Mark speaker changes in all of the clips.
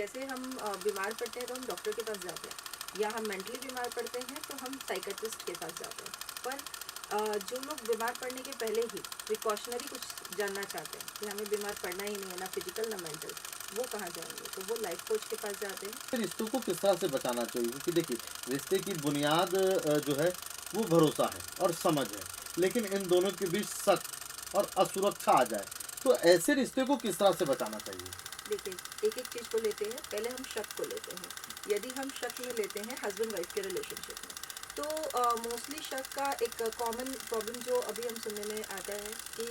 Speaker 1: जैसे हम बीमार पड़ते हैं तो हम डॉक्टर के पास जाते हैं, या हम मेंटली बीमार पड़ते हैं तो हम साइकेट्रिस्ट के पास जाते हैं। पर जो लोग बीमार पड़ने के पहले ही प्रिकॉशनरी कुछ जानना चाहते हैं कि हमें बीमार पड़ना ही नहीं है, ना फिजिकल ना मेंटल, वो कहाँ जाएंगे? तो वो लाइफ कोच के पास जाते हैं।
Speaker 2: रिश्तों को किस तरह से बचाना चाहिए, क्योंकि देखिए रिश्ते की बुनियाद जो है वो भरोसा है और समझ है, लेकिन इन दोनों के बीच शक और असुरक्षा आ जाए तो ऐसे रिश्ते को किस तरह से बचाना चाहिए?
Speaker 1: देखिए, एक एक चीज़ को लेते हैं। पहले हम शक को लेते हैं। यदि हम शक में लेते हैं हस्बैंड वाइफ के रिलेशनशिप में, तो मोस्टली शक का एक कॉमन प्रॉब्लम जो अभी हम सुनने में आता है कि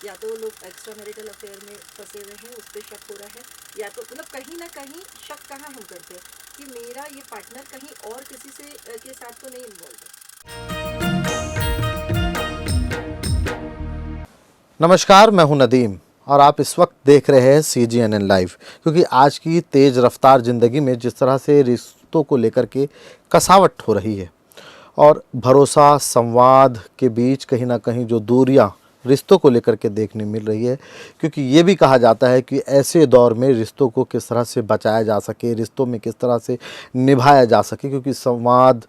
Speaker 1: या तो लोग एक्स्ट्रा मैरिटल अफेयर में फंसे हुए हैं, उस पर शक हो रहा है, या तो मतलब कहीं ना कहीं शक कहाँ हम करते हैं कि मेरा ये पार्टनर कहीं और किसी से के साथ तो नहीं इन्वॉल्व है।
Speaker 2: नमस्कार, मैं हूं नदीम और आप इस वक्त देख रहे हैं CGNN लाइव। क्योंकि आज की तेज़ रफ्तार ज़िंदगी में जिस तरह से रिश्तों को लेकर के कसावट हो रही है और भरोसा संवाद के बीच कहीं ना कहीं जो दूरियां रिश्तों को लेकर के देखने मिल रही है, क्योंकि ये भी कहा जाता है कि ऐसे दौर में रिश्तों को किस तरह से बचाया जा सके, रिश्तों में किस तरह से निभाया जा सके, क्योंकि संवाद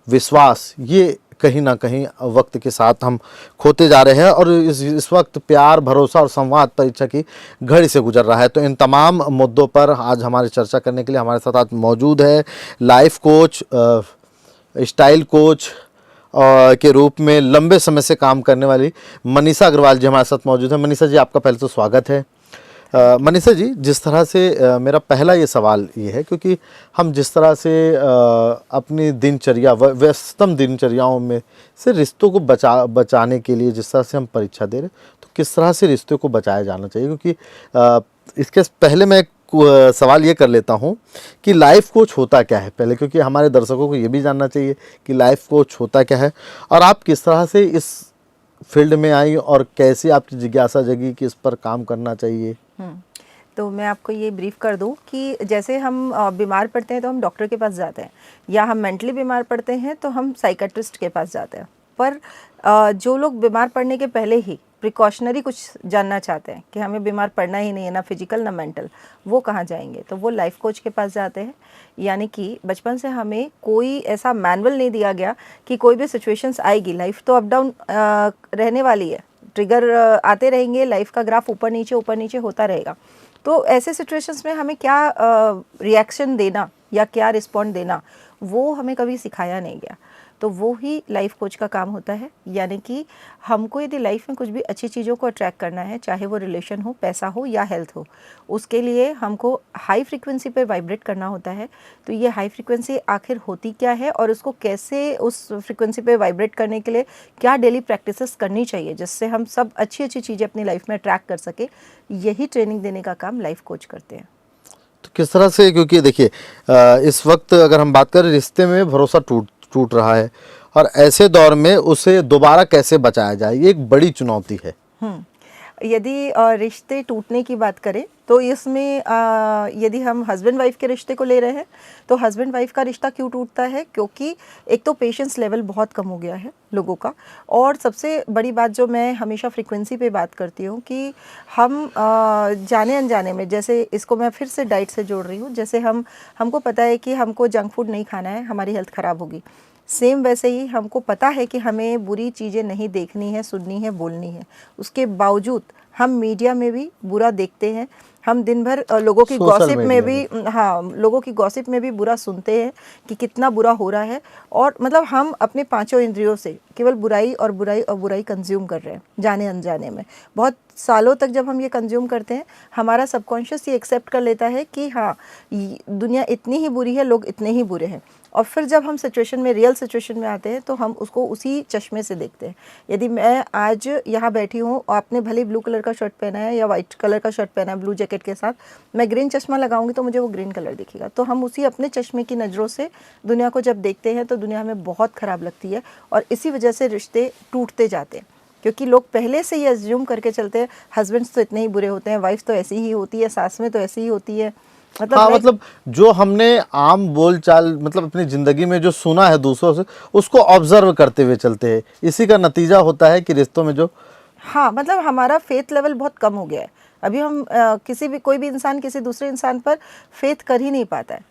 Speaker 2: विश्वास ये कहीं ना कहीं वक्त के साथ हम खोते जा रहे हैं और इस वक्त प्यार भरोसा और संवाद परीक्षा की घड़ी से गुजर रहा है। तो इन तमाम मुद्दों पर आज हमारी चर्चा करने के लिए हमारे साथ आज मौजूद है लाइफ कोच, स्टाइल कोच के रूप में लंबे समय से काम करने वाली मनीषा अग्रवाल जी हमारे साथ मौजूद है। मनीषा जी, आपका पहले तो स्वागत है। मनीषा जी, जिस तरह से मेरा पहला ये सवाल ये है, क्योंकि हम जिस तरह से अपनी दिनचर्या व्यस्तम दिनचर्याओं में से रिश्तों को बचाने के लिए जिस तरह से हम परीक्षा दे रहे हैं, तो किस तरह से रिश्तों को बचाया जाना चाहिए? क्योंकि इसके पहले मैं सवाल ये कर लेता हूँ कि लाइफ कोच होता क्या है पहले, क्योंकि हमारे दर्शकों को ये भी जानना चाहिए कि लाइफ कोच होता क्या है और आप किस तरह से इस फील्ड में आई और कैसे आपकी जिज्ञासा जगी कि इस पर काम करना चाहिए।
Speaker 1: तो मैं आपको ये ब्रीफ कर दूं कि जैसे हम बीमार पड़ते हैं तो हम डॉक्टर के पास जाते हैं, या हम मेंटली बीमार पड़ते हैं तो हम साइकेट्रिस्ट के पास जाते हैं। पर जो लोग बीमार पड़ने के पहले ही प्रिकॉशनरी कुछ जानना चाहते हैं कि हमें बीमार पड़ना ही नहीं है, ना फिजिकल ना मेंटल, वो कहाँ जाएंगे? तो वो लाइफ कोच के पास जाते हैं। यानी कि बचपन से हमें कोई ऐसा मैनुअल नहीं दिया गया कि कोई भी सिचुएशंस आएगी, लाइफ तो अप डाउन रहने वाली है, ट्रिगर आते रहेंगे, लाइफ का ग्राफ ऊपर नीचे होता रहेगा। तो ऐसे सिचुएशंस में हमें क्या रिएक्शन देना या क्या रिस्पॉन्ड देना, वो हमें कभी सिखाया नहीं गया। तो वो ही लाइफ कोच का काम होता है। यानी कि हमको यदि लाइफ में कुछ भी अच्छी चीज़ों को अट्रैक्ट करना है, चाहे वो रिलेशन हो, पैसा हो या हेल्थ हो, उसके लिए हमको हाई फ्रीक्वेंसी पे वाइब्रेट करना होता है। तो ये हाई फ्रीक्वेंसी आखिर होती क्या है और उसको कैसे, उस फ्रीक्वेंसी पे वाइब्रेट करने के लिए क्या डेली प्रैक्टिसेस करनी चाहिए जिससे हम सब अच्छी चीज़ें अपनी लाइफ में अट्रैक्ट कर सके, यही ट्रेनिंग देने का काम लाइफ कोच करते हैं।
Speaker 2: तो किस तरह से, क्योंकि देखिए इस वक्त अगर हम बात करें, रिश्ते में भरोसा टूट रहा है और ऐसे दौर में उसे दोबारा कैसे बचाया जाए, ये एक बड़ी चुनौती है।
Speaker 1: यदि रिश्ते टूटने की बात करें तो इसमें यदि हम हस्बैंड वाइफ के रिश्ते को ले रहे हैं तो हस्बैंड वाइफ का रिश्ता क्यों टूटता है? क्योंकि एक तो पेशेंस लेवल बहुत कम हो गया है लोगों का, और सबसे बड़ी बात जो मैं हमेशा फ्रीक्वेंसी पे बात करती हूँ कि हम जाने अनजाने में, जैसे इसको मैं फिर से डाइट से जोड़ रही हूँ, जैसे हमको पता है कि हमको जंक फूड नहीं खाना है, हमारी हेल्थ ख़राब होगी, सेम वैसे ही हमको पता है कि हमें बुरी चीज़ें नहीं देखनी है, सुननी है, बोलनी है। उसके बावजूद हम मीडिया में भी बुरा देखते हैं, हम दिन भर लोगों की गॉसिप में भी, लोगों की गॉसिप में भी बुरा सुनते हैं कि कितना बुरा हो रहा है, और मतलब हम अपने पांचों इंद्रियों से केवल बुराई और बुराई कंज्यूम कर रहे हैं जाने अनजाने में। बहुत सालों तक जब हम ये कंज्यूम करते हैं, हमारा सबकॉन्शियस ये एक्सेप्ट कर लेता है कि हाँ, दुनिया इतनी ही बुरी है, लोग इतने ही बुरे हैं, और फिर जब हम सिचुएशन में, रियल सिचुएशन में आते हैं तो हम उसको उसी चश्मे से देखते हैं। यदि मैं आज यहाँ बैठी हूँ और आपने भले ब्लू कलर का शर्ट पहना है या वाइट कलर का शर्ट पहना है ब्लू जैकेट के साथ, मैं ग्रीन चश्मा लगाऊंगी तो मुझे वो ग्रीन कलर दिखेगा। तो हम उसी अपने चश्मे की नज़रों से दुनिया को जब देखते हैं तो दुनिया हमें बहुत ख़राब लगती है, और इसी वजह से रिश्ते टूटते जाते हैं। क्योंकि लोग पहले से ही अज्यूम करके चलते हैं, हस्बैंड्स तो इतने ही बुरे होते हैं, वाइफ तो ऐसी ही होती है, सास में तो ऐसी ही होती है। मतलब
Speaker 2: हाँ, मतलब जो हमने आम बोलचाल, मतलब अपनी ज़िंदगी में जो सुना है दूसरों से, उसको ऑब्जर्व करते हुए चलते हैं। इसी का नतीजा होता है कि रिश्तों में जो,
Speaker 1: हाँ, मतलब हमारा फेथ लेवल बहुत कम हो गया है। अभी हम कोई भी इंसान किसी दूसरे इंसान पर फेथ कर ही नहीं पाता है,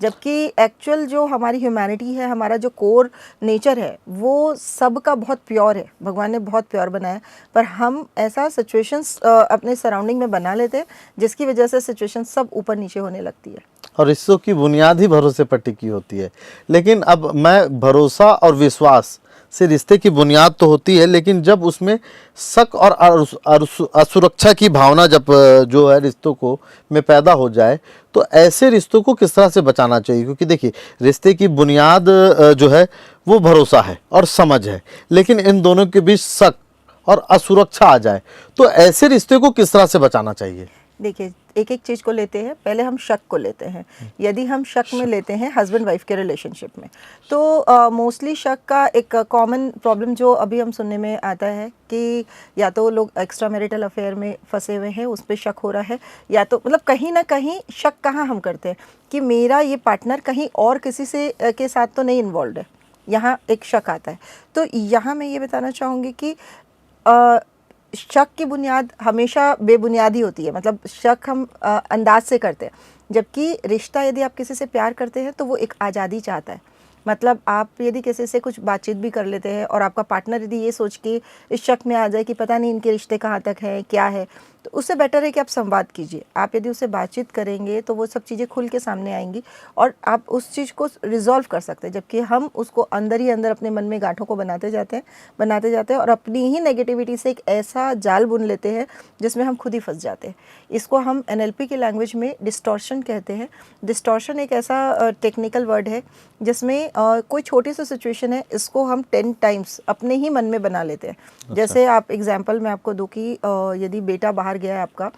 Speaker 1: जबकि एक्चुअल जो हमारी ह्यूमैनिटी है, हमारा जो कोर नेचर है, वो सबका बहुत प्योर है, भगवान ने बहुत प्योर बनाया है। पर हम ऐसा सिचुएशंस अपने सराउंडिंग में बना लेते हैं जिसकी वजह से सिचुएशन सब ऊपर नीचे होने लगती है।
Speaker 2: और रिश्तों की बुनियाद ही भरोसे पर टिकी होती है। लेकिन अब मैं भरोसा और विश्वास से रिश्ते की बुनियाद तो होती है, लेकिन जब उसमें शक और असुरक्षा की भावना जब जो है रिश्तों को में पैदा हो जाए, तो ऐसे रिश्तों को किस तरह से बचाना चाहिए? क्योंकि देखिए, रिश्ते की बुनियाद जो है वो भरोसा है और समझ है, लेकिन इन दोनों के बीच शक और असुरक्षा आ जाए तो ऐसे रिश्ते को किस तरह से बचाना चाहिए?
Speaker 1: देखिए, एक एक चीज़ को लेते हैं। पहले हम शक को लेते हैं। यदि हम शक में लेते हैं हस्बैंड वाइफ के रिलेशनशिप में, तो मोस्टली शक का एक कॉमन प्रॉब्लम जो अभी हम सुनने में आता है कि या तो लोग एक्स्ट्रा मैरिटल अफेयर में फंसे हुए हैं, उस पर शक हो रहा है, या तो मतलब कहीं ना कहीं शक कहाँ हम करते हैं कि मेरा ये पार्टनर कहीं और किसी से के साथ तो नहीं इन्वॉल्व है, यहाँ एक शक आता है। तो यहाँ मैं ये बताना चाहूँगी कि शक की बुनियाद हमेशा बेबुनियादी होती है, मतलब शक हम अंदाज से करते हैं, जबकि रिश्ता यदि आप किसी से प्यार करते हैं तो वो एक आज़ादी चाहता है। मतलब आप यदि किसी से कुछ बातचीत भी कर लेते हैं और आपका पार्टनर यदि ये सोच के इस शक में आ जाए कि पता नहीं इनके रिश्ते कहाँ तक हैं, क्या है, तो उससे बेटर है कि आप संवाद कीजिए। आप यदि उससे बातचीत करेंगे तो वो सब चीज़ें खुल के सामने आएंगी और आप उस चीज़ को रिजॉल्व कर सकते हैं, जबकि हम उसको अंदर ही अंदर अपने मन में गांठों को बनाते जाते हैं और अपनी ही नेगेटिविटी से एक ऐसा जाल बुन लेते हैं जिसमें हम खुद ही फंस जाते हैं। इसको हम NLP की लैंग्वेज में डिस्टॉर्शन कहते हैं। डिस्टॉर्शन एक ऐसा टेक्निकल वर्ड है जिसमें कोई छोटी सी सिचुएशन है, इसको हम 10 टाइम्स अपने ही मन में बना लेते हैं।
Speaker 2: अच्छा।
Speaker 1: जैसे आप एग्जांपल मैं आपको दूं कि यदि बेटा बाहर गया है आपका,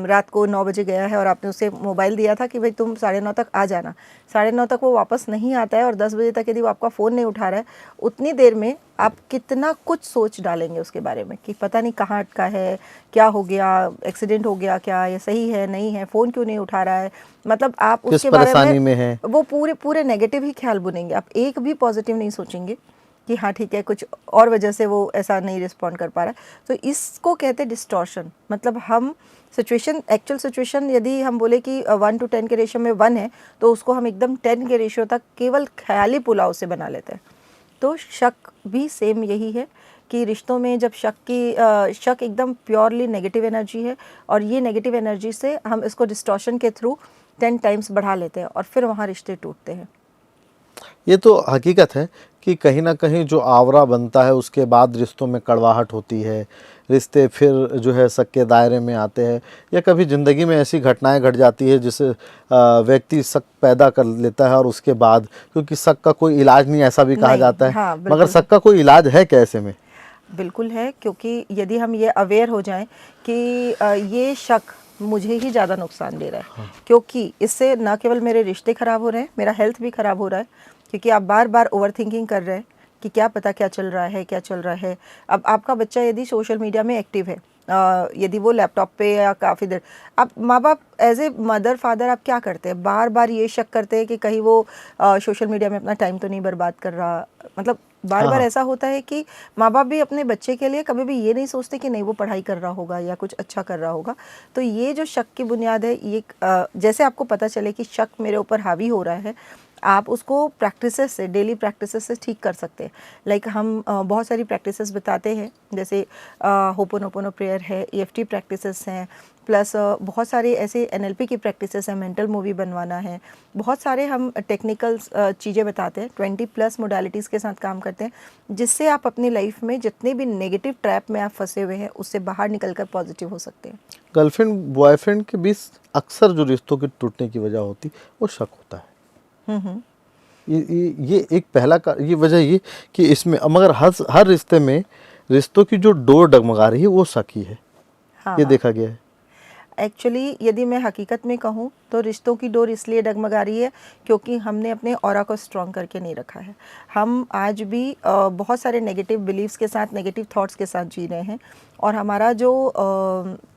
Speaker 1: रात को 9 बजे गया है और आपने उसे मोबाइल दिया था कि भाई तुम 9:30 तक आ जाना, 9:30 तक वो वापस नहीं आता है और 10 बजे तक यदि वो आपका फ़ोन नहीं उठा रहा है, उतनी देर में आप कितना कुछ सोच डालेंगे उसके बारे में कि पता नहीं कहाँ अटका है, क्या हो गया, एक्सीडेंट हो गया क्या, ये सही है नहीं है, फ़ोन क्यों नहीं उठा रहा है, मतलब आप उसके बारे में
Speaker 2: है।
Speaker 1: वो पूरे नेगेटिव ही ख्याल बुनेंगे, आप एक भी पॉजिटिव नहीं सोचेंगे कि हाँ ठीक है कुछ और वजह से वो ऐसा नहीं रिस्पॉन्ड कर पा रहा है। तो इसको कहते हैं डिस्टॉर्शन। मतलब हम एक्चुअल सिचुएशन यदि हम बोले कि 1 to 10 के रेशियो में 1 है, तो उसको हम एकदम 10 के रेशियो तक केवल ख्याली पुलाव से बना लेते हैं। तो शक भी सेम यही है कि रिश्तों में जब शक एकदम प्योरली नेगेटिव एनर्जी है और ये नेगेटिव एनर्जी से हम इसको डिस्टॉर्शन के थ्रू 10 टाइम्स बढ़ा लेते हैं और फिर वहाँ रिश्ते टूटते हैं।
Speaker 2: ये तो हकीकत है कि कहीं ना कहीं जो आवरा बनता है उसके बाद रिश्तों में कड़वाहट होती है, रिश्ते फिर जो है शक के दायरे में आते हैं, या कभी ज़िंदगी में ऐसी घटनाएं घट जाती है जिससे व्यक्ति शक पैदा कर लेता है और उसके बाद, क्योंकि शक का कोई इलाज नहीं ऐसा भी कहा जाता है।
Speaker 1: हाँ,
Speaker 2: मगर शक का कोई इलाज है कैसे में?
Speaker 1: बिल्कुल है, क्योंकि यदि हम ये अवेयर हो जाएं कि ये शक मुझे ही ज़्यादा नुकसान दे रहा है, हाँ। क्योंकि इससे ना केवल मेरे रिश्ते ख़राब हो रहे हैं, मेरा हेल्थ भी ख़राब हो रहा है, क्योंकि आप बार बार ओवर थिंकिंग कर रहे हैं कि क्या पता क्या चल रहा है। अब आपका बच्चा यदि सोशल मीडिया में एक्टिव है, यदि वो लैपटॉप पे या काफ़ी देर, आप माँ बाप एज ए मदर फादर आप क्या करते हैं, बार बार ये शक करते हैं कि कहीं वो सोशल मीडिया में अपना टाइम तो नहीं बर्बाद कर रहा। मतलब बार बार ऐसा होता है कि माँ बाप भी अपने बच्चे के लिए कभी भी ये नहीं सोचते कि नहीं वो पढ़ाई कर रहा होगा या कुछ अच्छा कर रहा होगा। तो ये जो शक की बुनियाद है, ये जैसे आपको पता चले कि शक मेरे ऊपर हावी हो रहा है, आप उसको प्रैक्टिसेस से, डेली प्रैक्टिसेस से ठीक कर सकते हैं। लाइक हम बहुत सारी प्रैक्टिसेस बताते हैं, जैसे होपोनोपोनो प्रेयर है, EFT प्रैक्टिसेस हैं, प्लस बहुत सारे ऐसे NLP की प्रैक्टिसेस हैं, मेंटल मूवी बनवाना है, बहुत सारे हम टेक्निकल चीज़ें बताते हैं, 20+ मोडालिटीज़ के साथ काम करते हैं, जिससे आप अपनी लाइफ में जितने भी नेगेटिव ट्रैप में आप फंसे हुए हैं उससे बाहर निकलकर पॉजिटिव हो सकते हैं।
Speaker 2: गर्लफ्रेंड बॉयफ्रेंड के बीच अक्सर जो रिश्तों के टूटने की वजह होती वो शक होता है। ये एक पहला का ये वजह ये कि इसमें मगर हर रिश्ते में रिश्तों की जो डोर डगमगा रही है वो शक ही है।
Speaker 1: हाँ,
Speaker 2: ये देखा गया है।
Speaker 1: एक्चुअली यदि मैं हकीकत में कहूँ तो रिश्तों की डोर इसलिए डगमगा रही है क्योंकि हमने अपने ऑरा को स्ट्रॉन्ग करके नहीं रखा है। हम आज भी बहुत सारे नेगेटिव बिलीव्स के साथ, नेगेटिव थॉट्स के साथ जी रहे हैं और हमारा जो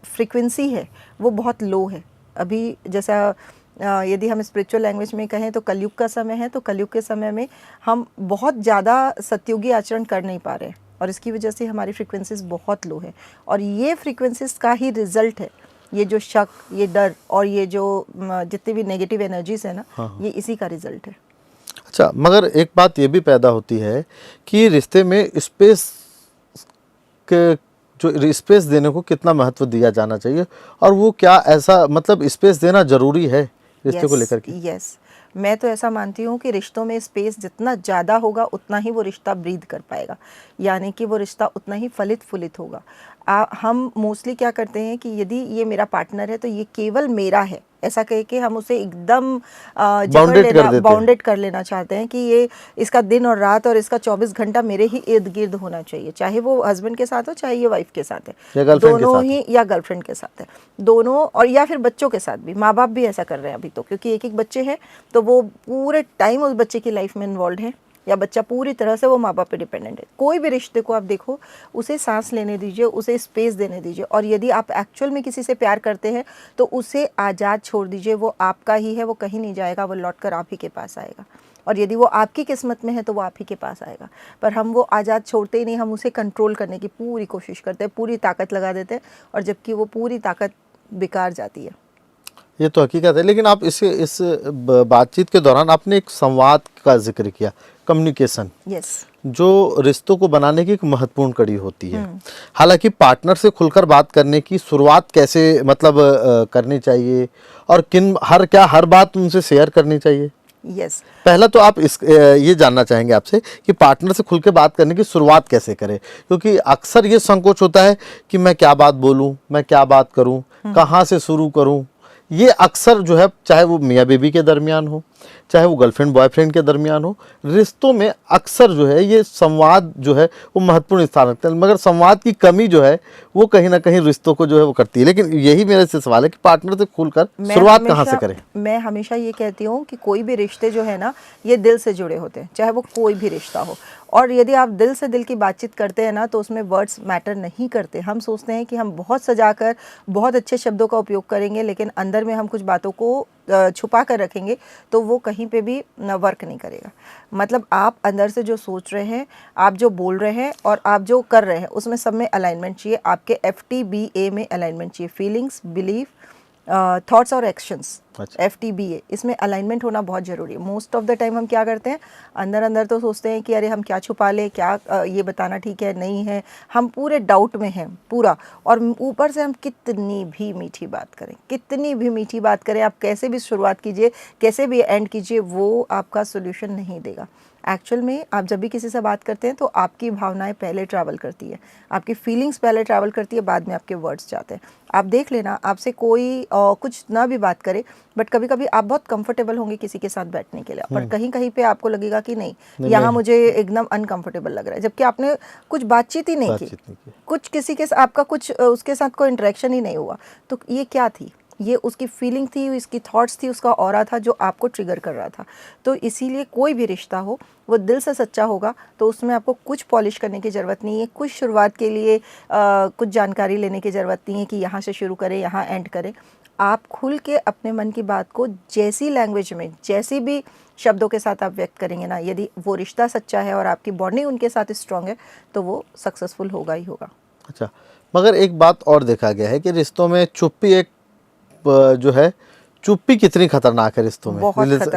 Speaker 1: फ्रीक्वेंसी है वो बहुत लो है। अभी जैसा यदि हम स्पिरिचुअल लैंग्वेज में कहें तो कलयुग का समय है, तो कलयुग के समय में हम बहुत ज़्यादा सत्युगी आचरण कर नहीं पा रहे हैं। और इसकी वजह से हमारी फ्रीक्वेंसीज बहुत लो है, और ये फ्रीक्वेंसीज का ही रिजल्ट है ये जो शक, ये डर और ये जो जितनी भी नेगेटिव एनर्जीज है ना, ये इसी का रिजल्ट है।
Speaker 2: अच्छा, मगर एक बात ये भी पैदा होती है कि रिश्ते में स्पेस के जो स्पेस देने को कितना महत्व दिया जाना चाहिए, और वो क्या ऐसा मतलब स्पेस देना जरूरी है रिश्ते को लेकर के?
Speaker 1: यस, मैं तो ऐसा मानती हूँ कि रिश्तों में स्पेस जितना ज़्यादा होगा उतना ही वो रिश्ता ब्रीद कर पाएगा, यानी कि वो रिश्ता उतना ही फलित फूलित होगा। हम मोस्टली क्या करते हैं कि यदि ये मेरा पार्टनर है तो ये केवल मेरा है, ऐसा कह के हम उसे एकदम बाउंडेड कर लेना चाहते हैं कि ये इसका दिन और रात और इसका 24 घंटा मेरे ही इर्द गिर्द होना चाहिए, चाहे वो हस्बैंड के साथ हो चाहे ये वाइफ के साथ है, दोनों ही, या गर्लफ्रेंड के साथ है, दोनों, और या फिर बच्चों के साथ भी। माँ बाप भी ऐसा कर रहे हैं अभी तो, क्योंकि एक एक बच्चे हैं तो वो पूरे टाइम उस बच्चे की लाइफ में इन्वॉल्व है, या बच्चा पूरी तरह से वो माँ बाप पे डिपेंडेंट है। कोई भी रिश्ते को आप देखो, उसे सांस लेने दीजिए, उसे स्पेस देने दीजिए, और यदि आप एक्चुअल में किसी से प्यार करते हैं तो उसे आज़ाद छोड़ दीजिए, वो आपका ही है, वो कहीं नहीं जाएगा, वो लौटकर आप ही के पास आएगा, और यदि वो आपकी किस्मत में है तो वो आप ही के पास आएगा। पर हम वो आज़ाद छोड़ते ही नहीं, हम उसे कंट्रोल करने की पूरी कोशिश करते हैं, पूरी ताकत लगा देते हैं, और जबकि वो पूरी ताकत बेकार जाती है।
Speaker 2: ये तो हकीकत है, लेकिन आप इस बातचीत के दौरान आपने एक संवाद का जिक्र किया, कम्युनिकेशन, जो रिश्तों को बनाने की एक महत्वपूर्ण कड़ी होती है। हालांकि पार्टनर से खुलकर बात करने की शुरुआत कैसे मतलब करनी चाहिए, और हर बात उनसे शेयर करनी चाहिए? पहला तो आप ये जानना चाहेंगे आपसे कि पार्टनर से खुल के बात करने की शुरुआत कैसे करें, क्योंकि अक्सर ये संकोच होता है कि मैं क्या बात बोलूं, मैं क्या बात करूं, कहां से शुरू करूं। ये अक्सर जो है, चाहे वो मियाँ बीवी के दरमियान हो, चाहे वो गर्लफ्रेंड बॉयफ्रेंड के दरमियान हो, रिश्तों में अक्सर जो है ये संवाद जो है वो महत्वपूर्ण स्थान रखता है, मगर संवाद की कमी जो है वो कहीं ना कहीं रिश्तों को जो है वो करती है। लेकिन यही मेरे से सवाल है कि पार्टनर से खुलकर शुरुआत कहाँ से करें?
Speaker 1: मैं हमेशा ये कहती हूँ कि कोई भी रिश्ते जो है ना, ये दिल से जुड़े होते हैं, चाहे वो कोई भी रिश्ता हो, और यदि आप दिल से दिल की बातचीत करते हैं ना तो उसमें वर्ड्स मैटर नहीं करते। हम सोचते हैं कि हम बहुत सजाकर बहुत अच्छे शब्दों का उपयोग करेंगे, लेकिन अंदर में हम कुछ बातों को छुपा कर रखेंगे तो वो कहीं पे भी वर्क नहीं करेगा। मतलब आप अंदर से जो सोच रहे हैं, आप जो बोल रहे हैं और आप जो कर रहे हैं, उसमें सब में अलाइनमेंट चाहिए। आपके FTBA में अलाइनमेंट चाहिए, फीलिंग्स, बिलीफ, थॉट्स और एक्शंस। FTBA, इसमें अलाइनमेंट होना बहुत ज़रूरी है। मोस्ट ऑफ द टाइम हम क्या करते हैं, अंदर अंदर तो सोचते हैं कि अरे हम क्या छुपा लें, क्या ये बताना ठीक है नहीं है, हम पूरे डाउट में हैं पूरा, और ऊपर से हम कितनी भी मीठी बात करें, कितनी भी मीठी बात करें, आप कैसे भी शुरुआत कीजिए, कैसे भी एंड कीजिए, वो आपका सोल्यूशन नहीं देगा। एक्चुअल में आप जब भी किसी से बात करते हैं तो आपकी भावनाएं पहले ट्रैवल करती है, आपकी फीलिंग्स पहले ट्रैवल करती है, बाद में आपके वर्ड्स जाते हैं। आप देख लेना, आपसे कोई कुछ ना भी बात करे, बट कभी कभी आप बहुत कंफर्टेबल होंगे किसी के साथ बैठने के लिए, पर कहीं कहीं पे आपको लगेगा कि नहीं, यहाँ मुझे एकदम अनकंफर्टेबल लग रहा है, जबकि आपने कुछ बातचीत ही नहीं की, कुछ किसी के आपका कुछ उसके साथ कोई इंटरेक्शन ही नहीं हुआ। तो ये क्या थी? ये उसकी फीलिंग थी, इसकी थॉट्स थी, उसका ऑरा था जो आपको ट्रिगर कर रहा था। तो इसीलिए कोई भी रिश्ता हो वो दिल से सच्चा होगा तो उसमें आपको कुछ पॉलिश करने की ज़रूरत नहीं है, कुछ शुरुआत के लिए कुछ जानकारी लेने की ज़रूरत नहीं है कि यहाँ से शुरू करें यहाँ एंड करें। आप खुल के अपने मन की बात को जैसी लैंग्वेज में, जैसी भी शब्दों के साथ आप व्यक्त करेंगे ना, यदि वो रिश्ता सच्चा है और आपकी बॉन्डिंग उनके साथ स्ट्रॉन्ग है तो वो सक्सेसफुल होगा ही होगा।
Speaker 2: अच्छा, मगर एक बात और देखा गया है कि रिश्तों में चुप्पी एक जो है, चुप्पी कितनी खतरनाक है रिश्तों में,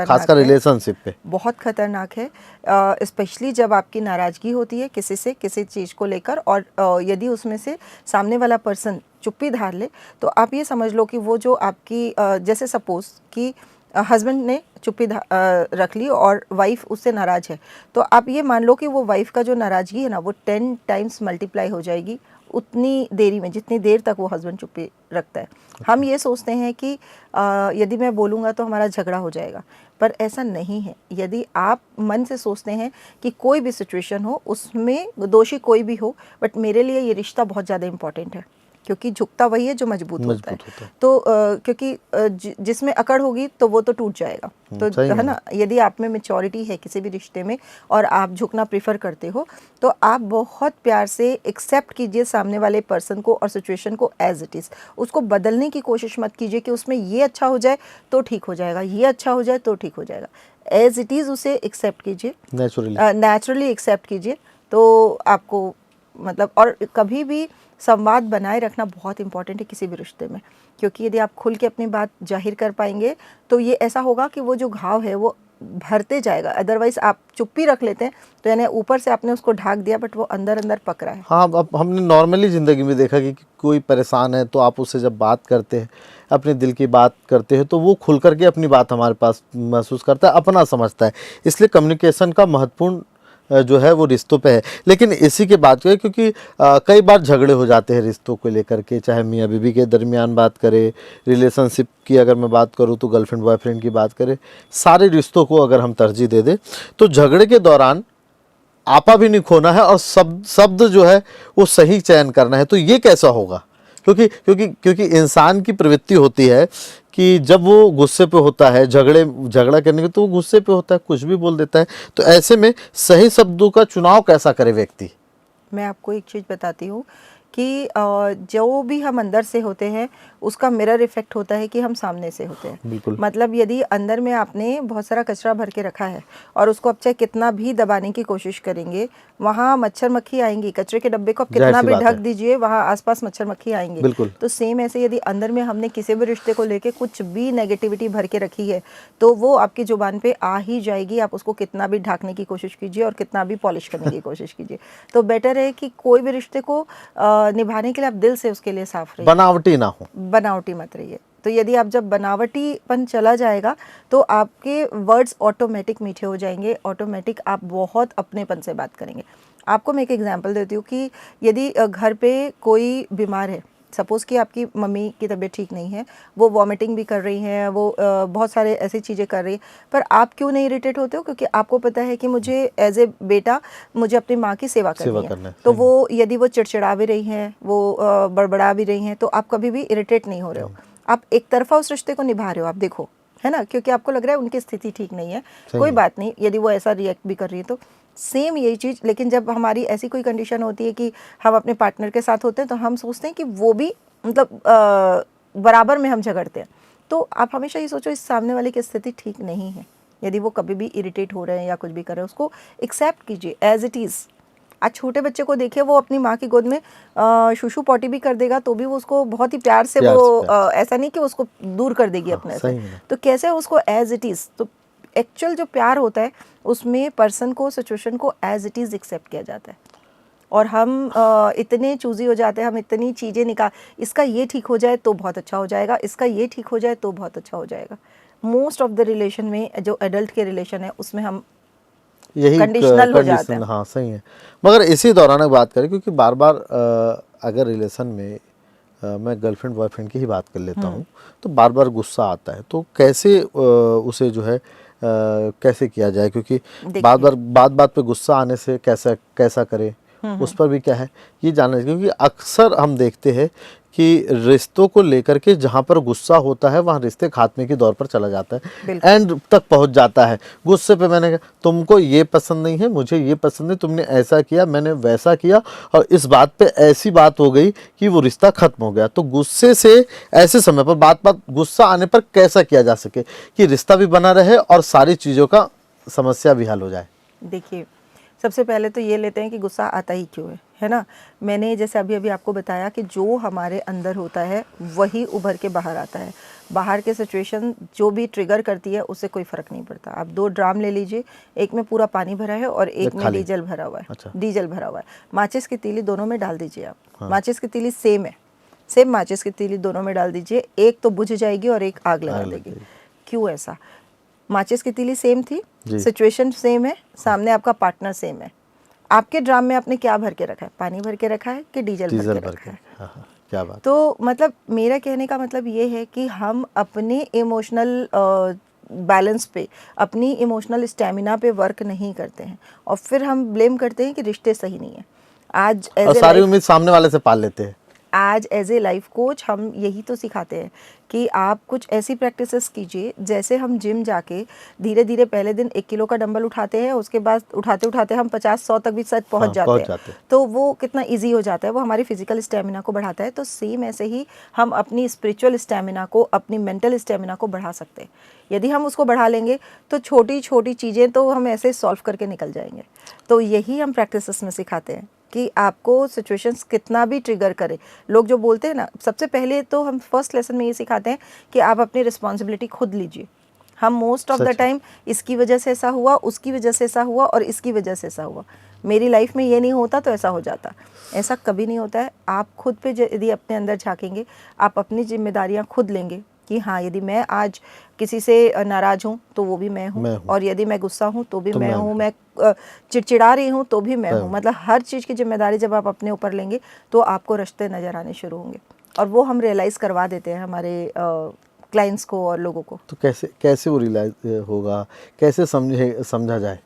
Speaker 2: खासकर रिलेशनशिप पे बहुत
Speaker 1: खतरनाक है। स्पेशली जब आपकी नाराज़गी होती है किसी से, किसी चीज़ को लेकर, और यदि उसमें से सामने वाला पर्सन चुप्पी धार ले, तो आप ये समझ लो कि वो जो आपकी जैसे सपोज़ कि हस्बैंड ने चुप्पी रख ली और वाइफ उससे नाराज़ है, तो आप ये मान लो कि वो वाइफ का जो नाराज़गी है ना वो 10 टाइम्स मल्टीप्लाई हो जाएगी उतनी देरी में, जितनी देर तक वो हस्बैंड चुप्पी रखता है। हम ये सोचते हैं कि यदि मैं बोलूँगा तो हमारा झगड़ा हो जाएगा, पर ऐसा नहीं है। यदि आप मन से सोचते हैं कि कोई भी सिचुएशन हो उसमें दोषी कोई भी हो, बट मेरे लिए ये रिश्ता बहुत ज़्यादा इम्पॉर्टेंट है, क्योंकि झुकता वही है जो मजबूत होता है। तो क्योंकि जिसमें अकड़ होगी तो वो तो टूट जाएगा। तो है ना, यदि आप में मैच्योरिटी है किसी भी रिश्ते में और आप झुकना प्रीफर करते हो तो आप बहुत प्यार से एक्सेप्ट कीजिए सामने वाले पर्सन को और सिचुएशन को एज इट इज़। उसको बदलने की कोशिश मत कीजिए कि उसमें ये अच्छा हो जाए तो ठीक हो जाएगा, ये अच्छा हो जाए तो ठीक हो जाएगा। एज इट इज़ उसे एक्सेप्ट कीजिए, नेचुरली एक्सेप्ट कीजिए, तो आपको मतलब और कभी भी संवाद बनाए रखना बहुत इंपॉर्टेंट है किसी भी रिश्ते में, क्योंकि यदि आप खुल के अपनी बात जाहिर कर पाएंगे तो ये ऐसा होगा कि वो जो घाव है वो भरते जाएगा। अदरवाइज आप चुप्पी रख लेते हैं तो यानी ऊपर से आपने उसको ढक दिया बट वो अंदर अंदर पक रहा है।
Speaker 2: हाँ, अब हमने नॉर्मली ज़िंदगी में देखा कि कोई परेशान है तो आप उससे जब बात करते हैं, अपने दिल की बात करते हैं, तो वो खुल करके अपनी बात हमारे पास महसूस करता है, अपना समझता है। इसलिए कम्युनिकेशन का महत्वपूर्ण जो है वो रिश्तों पे है। लेकिन इसी के बात करें, क्योंकि कई बार झगड़े हो जाते हैं रिश्तों को लेकर के, चाहे मियाँ बीवी के दरमियान बात करें, रिलेशनशिप की अगर मैं बात करूँ तो गर्लफ्रेंड बॉयफ्रेंड की बात करें, सारे रिश्तों को अगर हम तरजीह दे दें तो झगड़े के दौरान आपा भी नहीं खोना है और शब्द जो है वो सही चयन करना है। तो ये कैसा होगा? क्योंकि इंसान की प्रवृत्ति होती है कि जब वो गुस्से पे होता है, झगड़ा करने के, तो वो गुस्से पे होता है, कुछ भी बोल देता है। तो ऐसे में सही शब्दों का चुनाव कैसा करे व्यक्ति?
Speaker 1: मैं आपको एक चीज़ बताती हूँ कि जो भी हम अंदर से होते हैं उसका मिरर इफेक्ट होता है कि हम सामने से होते हैं।
Speaker 2: बिल्कुल।
Speaker 1: मतलब यदि अंदर में आपने बहुत सारा कचरा भर के रखा है और उसको आप चाहे कितना भी दबाने की कोशिश करेंगे, वहाँ मच्छर मक्खी आएंगी। कचरे के डब्बे को आप कितना भी ढक दीजिए, वहाँ आसपास मच्छर मक्खी आएंगे।
Speaker 2: बिल्कुल।
Speaker 1: तो सेम ऐसे यदि अंदर में हमने किसी भी रिश्ते को लेके कुछ भी नेगेटिविटी भर के रखी है तो वो आपकी जुबान पे आ ही जाएगी। आप उसको कितना भी ढाकने की कोशिश कीजिए और कितना भी पॉलिश करने की कोशिश कीजिए। तो बेटर है कि कोई भी रिश्ते को निभाने के लिए आप दिल से उसके लिए साफ रहिए,
Speaker 2: बनावटी ना हो,
Speaker 1: बनावटी मत रहिए। तो यदि आप जब बनावटीपन चला जाएगा तो आपके वर्ड्स ऑटोमेटिक मीठे हो जाएंगे, ऑटोमेटिक आप बहुत अपनेपन से बात करेंगे। आपको मैं एक एग्जांपल देती हूँ कि यदि घर पे कोई बीमार है, सपोज़ कि आपकी मम्मी की तबीयत ठीक नहीं है, वो वॉमिटिंग भी कर रही हैं, वो बहुत सारे ऐसी चीज़ें कर रही है, पर आप क्यों नहीं इरिटेट होते हो? क्योंकि आपको पता है कि मुझे एज ए बेटा मुझे अपनी माँ की सेवा करनी है। तो वो यदि वो चिड़चिड़ा भी रही हैं, वो बड़बड़ा भी रही हैं, तो आप कभी भी इरिटेट नहीं हो रहे हो, आप एक तरफा उस रिश्ते को निभा रहे हो। आप देखो, है ना, क्योंकि आपको लग रहा है उनकी स्थिति ठीक नहीं है, कोई बात नहीं, यदि वो ऐसा रिएक्ट भी कर रही है तो सेम यही चीज़। लेकिन जब हमारी ऐसी कोई कंडीशन होती है कि हम अपने पार्टनर के साथ होते हैं तो हम सोचते हैं कि वो भी मतलब बराबर में हम झगड़ते हैं। तो आप हमेशा ये सोचो इस सामने वाले की स्थिति ठीक नहीं है। यदि वो कभी भी इरिटेट हो रहे हैं या कुछ भी कर रहे हैं, उसको एक्सेप्ट कीजिए एज इट इज़। आज छोटे बच्चे को देखिए, वो अपनी माँ की गोद में शूशू पॉटी भी कर देगा तो भी वो उसको बहुत ही प्यार से ऐसा नहीं कि उसको दूर कर देगी अपने से। तो कैसे उसको एज इट इज़, तो एक्चुअल जो प्यार होता है उसमें पर्सन को, सिचुएशन को एज इट इज़ एक्सेप्ट किया जाता है। और हम इतने चूज़ी हो जाते हैं, हम इतनी चीज़ें इसका ये ठीक हो जाए तो बहुत अच्छा हो जाएगा, इसका ये ठीक हो जाए तो बहुत अच्छा हो जाएगा। मोस्ट ऑफ द रिलेशन में, जो एडल्ट के रिलेशन है उसमें हम
Speaker 2: यही
Speaker 1: कंडीशनल हो जाते हैं।
Speaker 2: हाँ, सही है। मगर इसी दौरान एक बात करें, क्योंकि बार बार अगर रिलेशन में मैं गर्लफ्रेंड बॉयफ्रेंड की ही बात कर लेता हूँ तो बार बार गुस्सा आता है, तो कैसे उसे जो है कैसे किया जाए? क्योंकि बात पे गुस्सा आने से कैसा करे, उस पर भी क्या है ये जानना है। क्योंकि अक्सर हम देखते हैं कि रिश्तों को लेकर के जहाँ पर गुस्सा होता है वहाँ रिश्ते खात्मे की दौर पर चला जाता है, एंड तक पहुँच जाता है। गुस्से पे मैंने कहा तुमको ये पसंद नहीं है, मुझे ये पसंद नहीं, तुमने ऐसा किया, मैंने वैसा किया, और इस बात पे ऐसी बात हो गई कि वो रिश्ता खत्म हो गया। तो गुस्से से ऐसे समय पर बात गुस्सा आने पर कैसा किया जा सके कि रिश्ता भी बना रहे और सारी चीज़ों का समस्या भी हल हो जाए?
Speaker 1: देखिए, सबसे पहले तो ये लेते हैं कि गुस्सा आता ही क्यों है ना। मैंने जैसे अभी आपको बताया कि जो हमारे अंदर होता है वही उभर के बाहर आता है। बाहर के सिचुएशन जो भी ट्रिगर करती है उससे कोई फ़र्क नहीं पड़ता। आप 2 ड्राम ले लीजिए, एक में पूरा पानी भरा है और एक में डीजल भरा हुआ है।
Speaker 2: अच्छा।
Speaker 1: डीजल भरा हुआ है, माचिस की तीली दोनों में डाल दीजिए आप। हाँ। माचिस की तीली सेम है, सेम माचिस की तीली दोनों में डाल दीजिए, एक तो बुझ जाएगी और एक आग लगा देगी। क्यों ऐसा? माचिस की तीली सेम थी, सिचुएशन सेम है, सामने आपका पार्टनर सेम है। आपके ड्राम में आपने क्या भर के रखा है? पानी भर के रखा है कि डीजल भर के रखा है?
Speaker 2: हाँ, क्या बात।
Speaker 1: तो मतलब मेरा कहने का मतलब ये है कि हम अपने इमोशनल बैलेंस पे, अपनी इमोशनल स्टेमिना पे वर्क नहीं करते हैं और फिर हम ब्लेम करते हैं कि रिश्ते सही नहीं है। आज
Speaker 2: सारी उम्मीद सामने वाले से पाल लेते हैं।
Speaker 1: आज एज ए लाइफ कोच हम यही तो सिखाते हैं कि आप कुछ ऐसी प्रैक्टिसेस कीजिए, जैसे हम जिम जाके धीरे धीरे पहले दिन 1 किलो का डंबल उठाते हैं, उसके बाद उठाते उठाते हम 50-100 तक भी शायद पहुंच जाते हैं। तो वो कितना इजी हो जाता है, वो हमारी फिजिकल स्टेमिना को बढ़ाता है। तो सेम ऐसे ही हम अपनी स्पिरिचुअल स्टेमिना को, अपनी मेंटल स्टेमिना को बढ़ा सकते हैं। यदि हम उसको बढ़ा लेंगे तो छोटी छोटी चीज़ें तो हम ऐसे सॉल्व करके निकल जाएंगे। तो यही हम प्रैक्टिसेस में सिखाते हैं कि आपको सिचुएशंस कितना भी ट्रिगर करे। लोग जो बोलते हैं ना, सबसे पहले तो हम फर्स्ट लेसन में ये सिखाते हैं कि आप अपनी रिस्पॉन्सिबिलिटी खुद लीजिए। हम मोस्ट ऑफ द टाइम इसकी वजह से ऐसा हुआ, उसकी वजह से ऐसा हुआ और इसकी वजह से ऐसा हुआ, मेरी लाइफ में ये नहीं होता तो ऐसा हो जाता। ऐसा कभी नहीं होता है। आप खुद पे यदि अपने अंदर झाँकेंगे, आप अपनी जिम्मेदारियाँ खुद लेंगे कि हाँ, यदि मैं आज किसी से नाराज़ हूँ तो वो भी मैं हूँ, और यदि मैं गुस्सा हूँ तो भी मैं हूँ, मैं चिड़चिड़ा रही हूँ तो भी मैं हूँ। मतलब हर चीज़ की जिम्मेदारी जब आप अपने ऊपर लेंगे तो आपको रिश्ते नज़र आने शुरू होंगे, और वो हम रियलाइज़ करवा देते हैं हमारे क्लाइंट्स को और लोगों को।
Speaker 2: तो कैसे वो रियलाइज होगा, कैसे समझा जाए?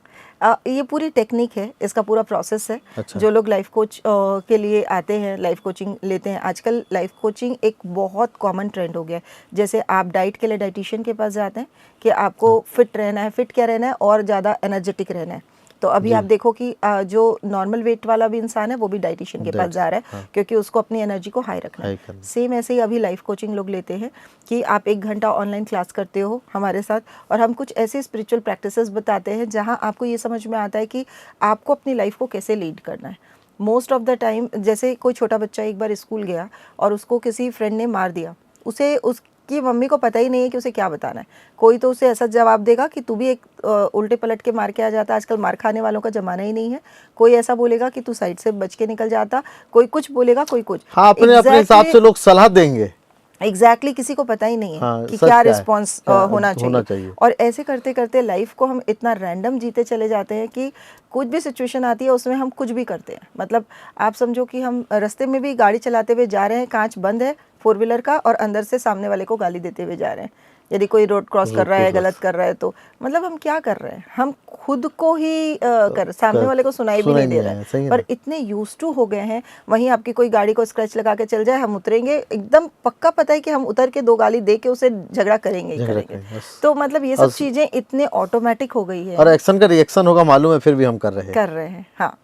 Speaker 1: ये पूरी टेक्निक है, इसका पूरा प्रोसेस है।
Speaker 2: अच्छा।
Speaker 1: जो लोग लाइफ कोच के लिए आते हैं, लाइफ कोचिंग लेते हैं, आजकल लाइफ कोचिंग एक बहुत कॉमन ट्रेंड हो गया है। जैसे आप डाइट के लिए डाइटिशियन के पास जाते हैं कि आपको फिट रहना है, फिट क्या रहना है, और ज़्यादा एनर्जेटिक रहना है। तो अभी आप देखो कि जो नॉर्मल वेट वाला भी इंसान है वो भी डाइटिशियन के पास जा रहा है, क्योंकि उसको अपनी एनर्जी को हाई रखना है। सेम ऐसे ही अभी लाइफ कोचिंग लोग लेते हैं कि आप 1 घंटा ऑनलाइन क्लास करते हो हमारे साथ, और हम कुछ ऐसे स्पिरिचुअल प्रैक्टिसेस बताते हैं जहां आपको ये समझ में आता है कि आपको अपनी लाइफ को कैसे लीड करना है। मोस्ट ऑफ द टाइम, जैसे कोई छोटा बच्चा एक बार स्कूल गया और उसको किसी फ्रेंड ने मार दिया, उसे उसकी मम्मी को पता ही नहीं है कि उसे क्या बताना है। कोई तो उसे ऐसा जवाब देगा कि तू भी एक उल्टे पलट के मार के आ जाता। आजकल मार खाने वालों का जमाना ही नहीं है। कोई ऐसा बोलेगा कि तू साइड से बच के निकल जाता, कोई कुछ बोलेगा, कोई कुछ।
Speaker 2: हाँ, अपने हिसाब से लोग सलाह देंगे।
Speaker 1: एग्जैक्टली किसी को पता ही नहीं है
Speaker 2: हाँ,
Speaker 1: कि क्या रिस्पॉन्स होना चाहिए। और ऐसे करते करते लाइफ को हम इतना रैंडम जीते चले जाते हैं कि कुछ भी सिचुएशन आती है उसमें हम कुछ भी करते हैं। मतलब आप समझो कि हम रास्ते में भी गाड़ी चलाते हुए जा रहे हैं, कांच बंद है 4 व्हीलर का, और अंदर से सामने वाले को गाली देते हुए जा रहे हैं। यदि कोई रोड क्रॉस कर रहा है, गलत कर रहा है, तो मतलब हम क्या कर रहे हैं? हम खुद को ही सामने वाले को सुनाई भी नहीं दे रहे हैं, पर इतने यूज टू हो गए हैं। वहीं आपकी कोई गाड़ी को स्क्रैच लगा के चल जाए, हम उतरेंगे, एकदम पक्का पता है कि हम उतर के 2 गाली दे के उसे झगड़ा करेंगे ही करेंगे। तो मतलब ये सब चीजें इतने ऑटोमेटिक हो गई है,
Speaker 2: और एक्शन का रिएक्शन होगा मालूम है, फिर भी हम कर रहे हैं।
Speaker 1: हाँ,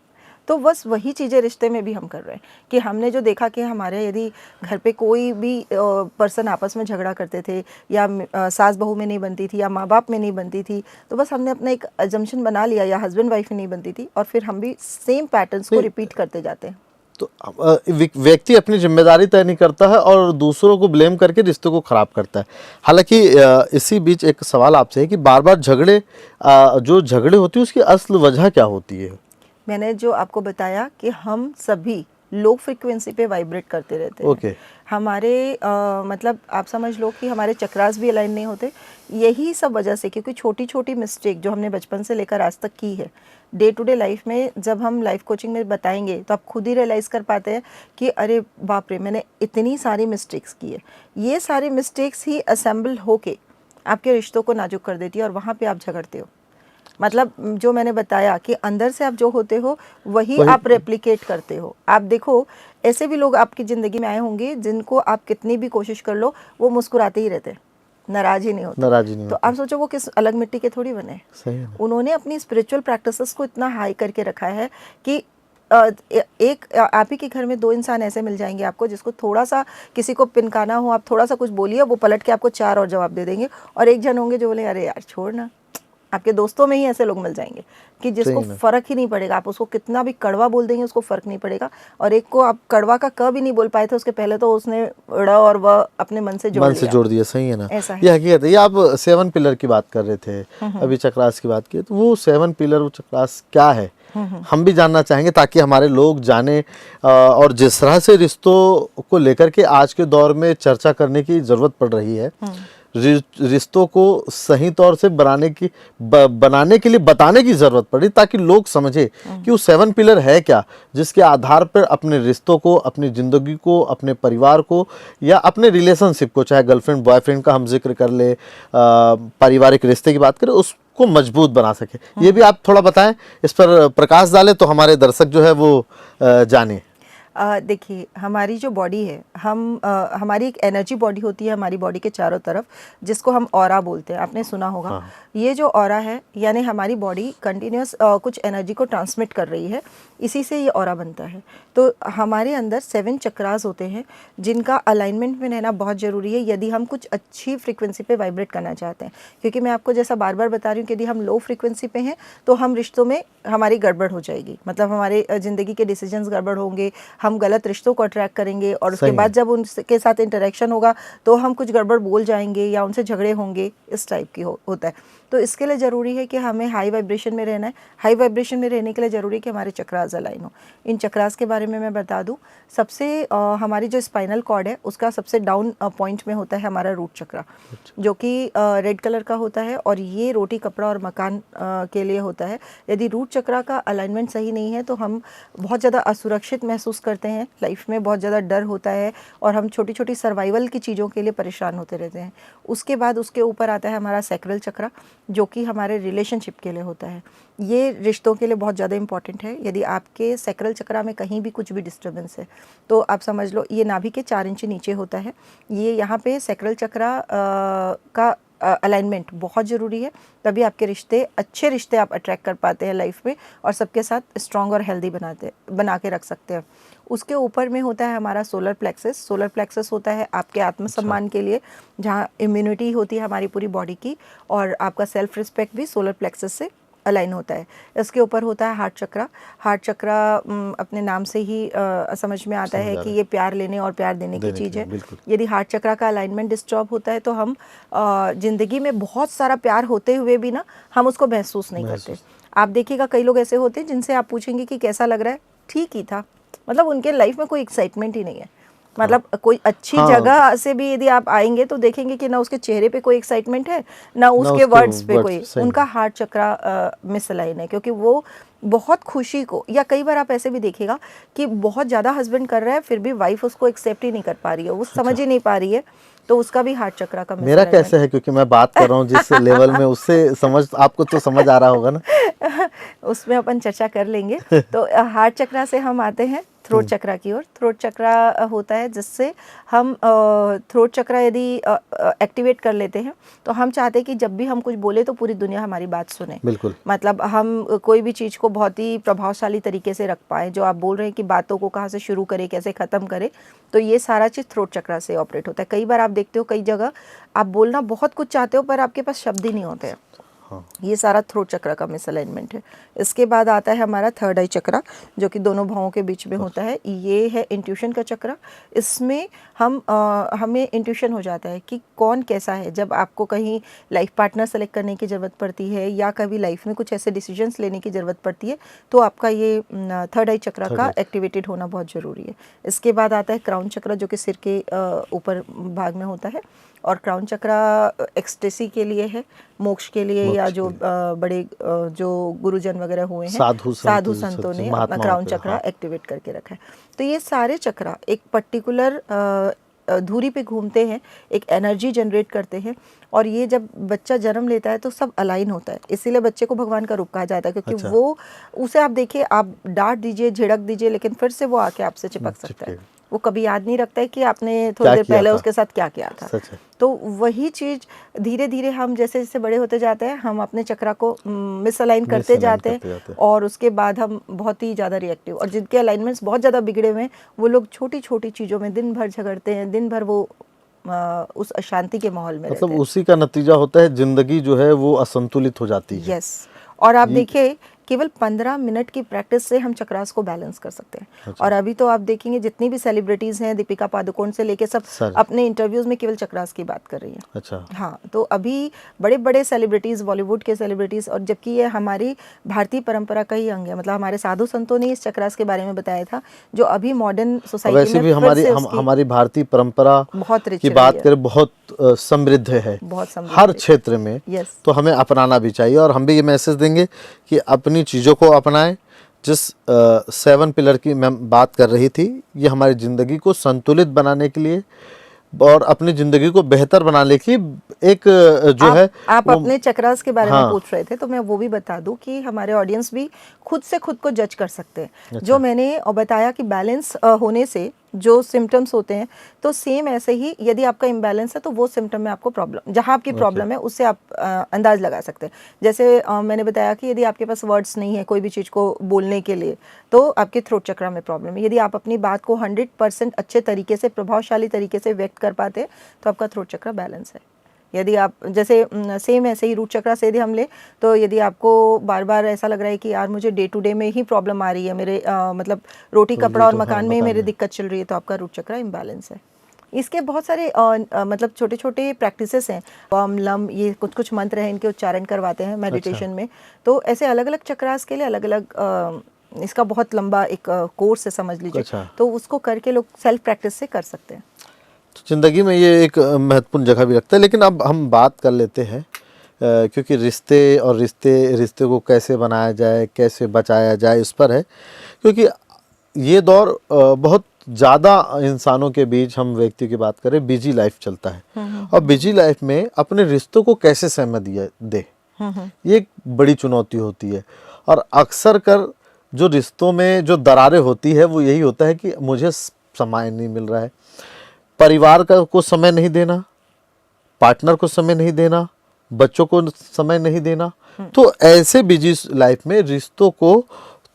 Speaker 1: तो बस वही चीज़ें रिश्ते में भी हम कर रहे हैं कि हमने जो देखा कि हमारे यदि घर पे कोई भी पर्सन आपस में झगड़ा करते थे, या सास बहू में नहीं बनती थी, या माँ बाप में नहीं बनती थी, तो बस हमने अपना एक अजम्पशन बना लिया, या हस्बैंड वाइफ में नहीं बनती थी, और फिर हम भी सेम पैटर्न्स को रिपीट करते जाते हैं।
Speaker 2: तो व्यक्ति अपनी जिम्मेदारी तय नहीं करता है और दूसरों को ब्लेम करके रिश्ते को खराब करता है। हालांकि इसी बीच एक सवाल आपसे है कि बार बार जो झगड़े होती है उसकी असल वजह क्या होती है?
Speaker 1: मैंने जो आपको बताया कि हम सभी लो फ्रिक्वेंसी पे वाइब्रेट करते रहते हैं। हमारे मतलब आप समझ लो कि हमारे चक्रास भी अलाइन नहीं होते, यही सब वजह से। क्योंकि छोटी छोटी मिस्टेक जो हमने बचपन से लेकर आज तक की है, डे टू डे लाइफ में जब हम लाइफ कोचिंग में बताएंगे तो आप खुद ही रियलाइज़ कर पाते हैं कि अरे बाप रे, मैंने इतनी सारी मिस्टेक्स की है। ये सारी मिस्टेक्स ही असेंबल होके आपके रिश्तों को नाजुक कर देती है, और वहाँ पे आप झगड़ते हो। मतलब जो मैंने बताया कि अंदर से आप जो होते हो वही आप रेप्लिकेट करते हो। आप देखो, ऐसे भी लोग आपकी ज़िंदगी में आए होंगे जिनको आप कितनी भी कोशिश कर लो वो मुस्कुराते ही रहते हैं, नाराज ही नहीं होते। तो आप सोचो वो किस अलग मिट्टी के थोड़ी बने। उन्होंने अपनी स्पिरिचुअल प्रैक्टिसेस को इतना हाई करके रखा है कि एक आप ही के घर में 2 इंसान ऐसे मिल जाएंगे आपको, जिसको थोड़ा सा किसी को पिनकाना हो, आप थोड़ा सा कुछ बोलिए, वो पलट के आपको 4 और जवाब दे देंगे। और एक जन होंगे जो बोले अरे यार छोड़ ना। आपके दोस्तों में ही ऐसे लोग मिल जाएंगे कि जिसको फर्क ही नहीं पड़ेगा, आप उसको कितना भी कड़वा बोल देंगे उसको फर्क नहीं पड़ेगा। और एक को आप कड़वा का क भी नहीं बोल पाए थे, उसके पहले तो उसने ड़ और व अपने मन से जोड़ दिया।
Speaker 2: सही है ना? ये हकीकत है। ये आप 7 पिलर की बात कर रहे थे, अभी चक्रास की बात की, तो वो 7 पिलर, वो चक्रास क्या है हम भी जानना चाहेंगे, ताकि हमारे लोग जाने। और जिस तरह से रिश्तों को लेकर के आज के दौर में चर्चा करने की जरूरत पड़ रही है, रिश्तों को सही तौर से बनाने के लिए बताने की जरूरत पड़ी, ताकि लोग समझे कि वो 7 पिलर है क्या, जिसके आधार पर अपने रिश्तों को, अपनी जिंदगी को, अपने परिवार को, या अपने रिलेशनशिप को, चाहे गर्लफ्रेंड बॉयफ्रेंड का हम जिक्र कर ले, पारिवारिक रिश्ते की बात करें, उसको मजबूत बना सके। ये भी आप थोड़ा बताएं, इस पर प्रकाश डालें तो हमारे दर्शक जो है वो जाने।
Speaker 1: देखिए, हमारी जो बॉडी है, हमारी एक एनर्जी बॉडी होती है हमारी बॉडी के चारों तरफ, जिसको हम ऑरा बोलते हैं, आपने सुना होगा।
Speaker 2: हाँ।
Speaker 1: ये जो ऑरा है, यानी हमारी बॉडी कंटिन्यूस कुछ एनर्जी को ट्रांसमिट कर रही है, इसी से ये ऑरा बनता है। तो हमारे अंदर 7 चक्रास होते हैं जिनका अलाइनमेंट में रहना बहुत ज़रूरी है यदि हम कुछ अच्छी फ्रीक्वेंसी पे वाइब्रेट करना चाहते हैं। क्योंकि मैं आपको जैसा बार बार बता रही हूँ कि यदि हम लो फ्रीक्वेंसी पे हैं तो हम रिश्तों में हमारी गड़बड़ हो जाएगी, मतलब हमारे ज़िंदगी के डिसीजंस गड़बड़ होंगे, हम गलत रिश्तों को अट्रैक्ट करेंगे और उसके बाद जब उनके साथ इंटरेक्शन होगा तो हम कुछ गड़बड़ बोल जाएंगे या उनसे झगड़े होंगे, इस टाइप की होता है। तो इसके लिए ज़रूरी है कि हमें हाई वाइब्रेशन में रहना है। हाई वाइब्रेशन में रहने के लिए ज़रूरी है कि हमारे चक्रास अलाइन हो। इन चक्रास के बारे में मैं बता दूं, सबसे हमारी जो स्पाइनल कॉर्ड है उसका सबसे डाउन पॉइंट में होता है हमारा रूट चक्रा, जो कि रेड कलर का होता है और ये रोटी कपड़ा और मकान के लिए होता है। यदि रूट चक्रा का अलाइनमेंट सही नहीं है तो हम बहुत ज़्यादा असुरक्षित महसूस करते हैं, लाइफ में बहुत ज़्यादा डर होता है और हम छोटी छोटी सर्वाइवल की चीज़ों के लिए परेशान होते रहते हैं। उसके बाद उसके ऊपर आता है हमारा सैक्रल चक्रा, जो कि हमारे रिलेशनशिप के लिए होता है। ये रिश्तों के लिए बहुत ज़्यादा इंपॉर्टेंट है। यदि आपके सैक्रल चक्रा में कहीं भी कुछ भी डिस्टर्बेंस है तो आप समझ लो, ये नाभि के 4 इंच नीचे होता है। ये यहाँ पे सैक्रल चक्रा का अलाइनमेंट बहुत ज़रूरी है, तभी आपके रिश्ते, अच्छे रिश्ते आप अट्रैक्ट कर पाते हैं लाइफ में और सबके साथ स्ट्रॉन्ग और हेल्दी बना के रख सकते हैं। उसके ऊपर में होता है हमारा सोलर प्लेक्सस। सोलर प्लेक्सस होता है आपके आत्मसम्मान के लिए, जहाँ इम्यूनिटी होती है हमारी पूरी बॉडी की, और आपका सेल्फ रिस्पेक्ट भी सोलर प्लेक्सस से अलाइन होता है। इसके ऊपर होता है हार्ट चक्रा। हार्ट चक्रा अपने नाम से ही समझ में आता है कि ये प्यार लेने और प्यार देने की चीज़ है। यदि हार्ट चक्रा का अलाइनमेंट डिस्टर्ब होता है तो हम ज़िंदगी में बहुत सारा प्यार होते हुए भी ना हम उसको महसूस नहीं करते। आप देखिएगा, कई लोग ऐसे होते हैं जिनसे आप पूछेंगे कि कैसा लग रहा है, ठीक ही था, मतलब उनके लाइफ में कोई एक्साइटमेंट ही नहीं है। मतलब कोई अच्छी जगह से भी यदि आप आएंगे तो देखेंगे कि ना उसके चेहरे पे कोई एक्साइटमेंट है, ना उसके वर्ड्स पे कोई, उनका हार्ट चक्रा मिसअलाइन है। क्योंकि वो बहुत खुशी को, या कई बार आप ऐसे भी देखिएगा कि बहुत ज़्यादा हस्बैंड कर रहा है फिर भी वाइफ उसको एक्सेप्ट ही नहीं कर पा रही है, वो समझ ही नहीं पा रही है, तो उसका भी हार्ट चक्रा का
Speaker 2: मेरा कैसे है, क्योंकि मैं बात कर रहा हूँ जिस लेवल में, उससे समझ आपको तो समझ आ रहा होगा ना।
Speaker 1: उसमें अपन चर्चा कर लेंगे। तो हार्ट चक्रा से हम आते हैं थ्रोट चक्रा की ओर। थ्रोट चक्रा होता है जिससे हम थ्रोट चक्रा यदि एक्टिवेट कर लेते हैं तो हम चाहते हैं कि जब भी हम कुछ बोले तो पूरी दुनिया हमारी बात सुने।
Speaker 2: बिल्कुल,
Speaker 1: मतलब हम कोई भी चीज़ को बहुत ही प्रभावशाली तरीके से रख पाए। जो आप बोल रहे हैं कि बातों को कहाँ से शुरू करें, कैसे ख़त्म करें, तो ये सारा चीज़ थ्रोट चक्रा से ऑपरेट होता है। कई बार आप देखते हो, कई जगह आप बोलना बहुत कुछ चाहते हो पर आपके पास शब्द ही नहीं होते हैं। ये सारा थ्रोट चक्रा का मिसअलाइनमेंट है। इसके बाद आता है हमारा थर्ड आई चक्रा, जो कि दोनों भावों के बीच में होता है। ये है इंट्यूशन का चक्रा। इसमें हमें इंट्यूशन हो जाता है कि कौन कैसा है। जब आपको कहीं लाइफ पार्टनर सेलेक्ट करने की ज़रूरत पड़ती है या कभी लाइफ में कुछ ऐसे डिसीजंस लेने की ज़रूरत पड़ती है तो आपका ये थर्ड आई चक्रा का एक्टिवेटेड होना बहुत ज़रूरी है। इसके बाद आता है क्राउन चक्रा, जो कि सिर के ऊपर भाग में होता है। और क्राउन चक्रा एक्सटेसी के लिए है, मोक्ष के लिए, या जो बड़े जो गुरुजन वगैरह हुए हैं, साधु संतों ने अपना क्राउन चक्रा एक्टिवेट करके रखा है। तो ये सारे चक्रा एक पर्टिकुलर धुरी पे घूमते हैं, एक एनर्जी जनरेट करते हैं, और ये जब बच्चा जन्म लेता है तो सब अलाइन होता है। इसीलिए बच्चे को भगवान का रूप कहा जाता है, क्योंकि वो, उसे आप देखिए, आप डांट दीजिए, झिड़क दीजिए, लेकिन फिर से वो आके आपसे चिपक सकता है। वो कभी याद नहीं रखता है कि आपने थोड़ी देर पहले उसके साथ क्या किया था। तो वही चीज़ धीरे धीरे हम जैसे जैसे बड़े होते जाते हैं, हम अपने चक्रा को मिसअलाइन करते जाते हैं, और उसके बाद हम बहुत ही ज़्यादा रिएक्टिव, और जिनके अलाइनमेंट्स बहुत ज़्यादा बिगड़े हुए हैं वो लोग छोटी छोटी चीज़ों में दिन भर झगड़ते हैं, दिन भर वो उस अशांति के माहौल में रहते हैं।
Speaker 2: उसी का नतीजा होता है जिंदगी जो है वो असंतुलित हो जाती है।
Speaker 1: यस, और आप देखिए केवल 15 मिनट की प्रैक्टिस से हम चक्रास को बैलेंस कर सकते हैं। अच्छा। और अभी तो आप देखेंगे जितनी भी सेलिब्रिटीज हैं, दीपिका पादुकोण से लेके सब अपने इंटरव्यूज में केवल चक्रास की बात कर रही हैं।
Speaker 2: अच्छा।
Speaker 1: हाँ, तो अभी बड़े बड़े सेलिब्रिटीज, बॉलीवुड के सेलिब्रिटीज, और जबकि ये हमारी भारतीय परंपरा का ही अंग है। मतलब हमारे साधु संतों ने इस चक्रास के बारे में बताया था, जो अभी मॉडर्न सोसाइटी में
Speaker 2: वैसे भी हमारी भारतीय परंपरा
Speaker 1: बहुत रिच
Speaker 2: की बात करें, बहुत समृद्ध है, हर क्षेत्र में। तो हमें अपनाना भी चाहिए, और हम भी ये मैसेज देंगे कि अपनी चीज़ों को अपनाएं। जिस 7 पिलर की मैं बात कर रही थी, ये हमारी ज़िंदगी को संतुलित बनाने के लिए और अपनी जिंदगी को बेहतर बनाने की एक जो
Speaker 1: आप,
Speaker 2: है
Speaker 1: आप
Speaker 2: वो,
Speaker 1: अपने चक्रास के बारे में
Speaker 2: हाँ।
Speaker 1: पूछ रहे थे, तो मैं वो भी बता दूं कि हमारे ऑडियंस भी खुद से खुद को जज कर सकते हैं।
Speaker 2: अच्छा।
Speaker 1: जो मैंने बताया कि बैलेंस होने से जो सिम्टम्स होते हैं, तो सेम ऐसे ही यदि आपका इम्बैलेंस है तो वो सिम्टम में आपको प्रॉब्लम, जहाँ आपकी प्रॉब्लम है उससे आप अंदाज लगा सकते हैं। जैसे मैंने बताया कि यदि आपके पास वर्ड्स नहीं है कोई भी चीज़ को बोलने के लिए, तो आपके थ्रोट चक्रा में प्रॉब्लम है। यदि आप अपनी बात को 100% अच्छे तरीके से, प्रभावशाली तरीके से व्यक्त कर पाते हैं, तो आपका थ्रोट चक्रा बैलेंस है। यदि आप जैसे सेम ऐसे ही रूट चक्रा से यदि हम ले, तो यदि आपको बार बार ऐसा लग रहा है कि यार मुझे डे टू डे में ही प्रॉब्लम आ रही है, मेरे मतलब रोटी कपड़ा और मकान में ही मेरी दिक्कत चल रही है, तो आपका रूट चक्रा इम्बैलेंस है। इसके बहुत सारे मतलब छोटे छोटे प्रैक्टिसेस हैं, वम लम, ये कुछ कुछ मंत्र हैं, इनके उच्चारण करवाते हैं मेडिटेशन में। तो ऐसे अलग अलग चक्रास के लिए अलग अलग इसका बहुत लंबा एक कोर्स है समझ लीजिए। तो उसको करके लोग सेल्फ प्रैक्टिस से कर सकते हैं।
Speaker 2: तो ज़िंदगी में ये एक महत्वपूर्ण जगह भी रखता है। लेकिन अब हम बात कर लेते हैं क्योंकि रिश्ते को कैसे बनाया जाए, कैसे बचाया जाए, इस पर है। क्योंकि ये दौर बहुत ज़्यादा इंसानों के बीच, हम व्यक्ति की बात करें, बिजी लाइफ चलता है। और बिजी लाइफ में अपने रिश्तों को कैसे सहमति दे, ये एक बड़ी चुनौती होती है। और अक्सर कर जो रिश्तों में जो दरारें होती है वो यही होता है कि मुझे समय नहीं मिल रहा है, परिवार को समय नहीं देना, पार्टनर को समय नहीं देना, बच्चों को समय नहीं देना। तो ऐसे बिजी लाइफ में रिश्तों को,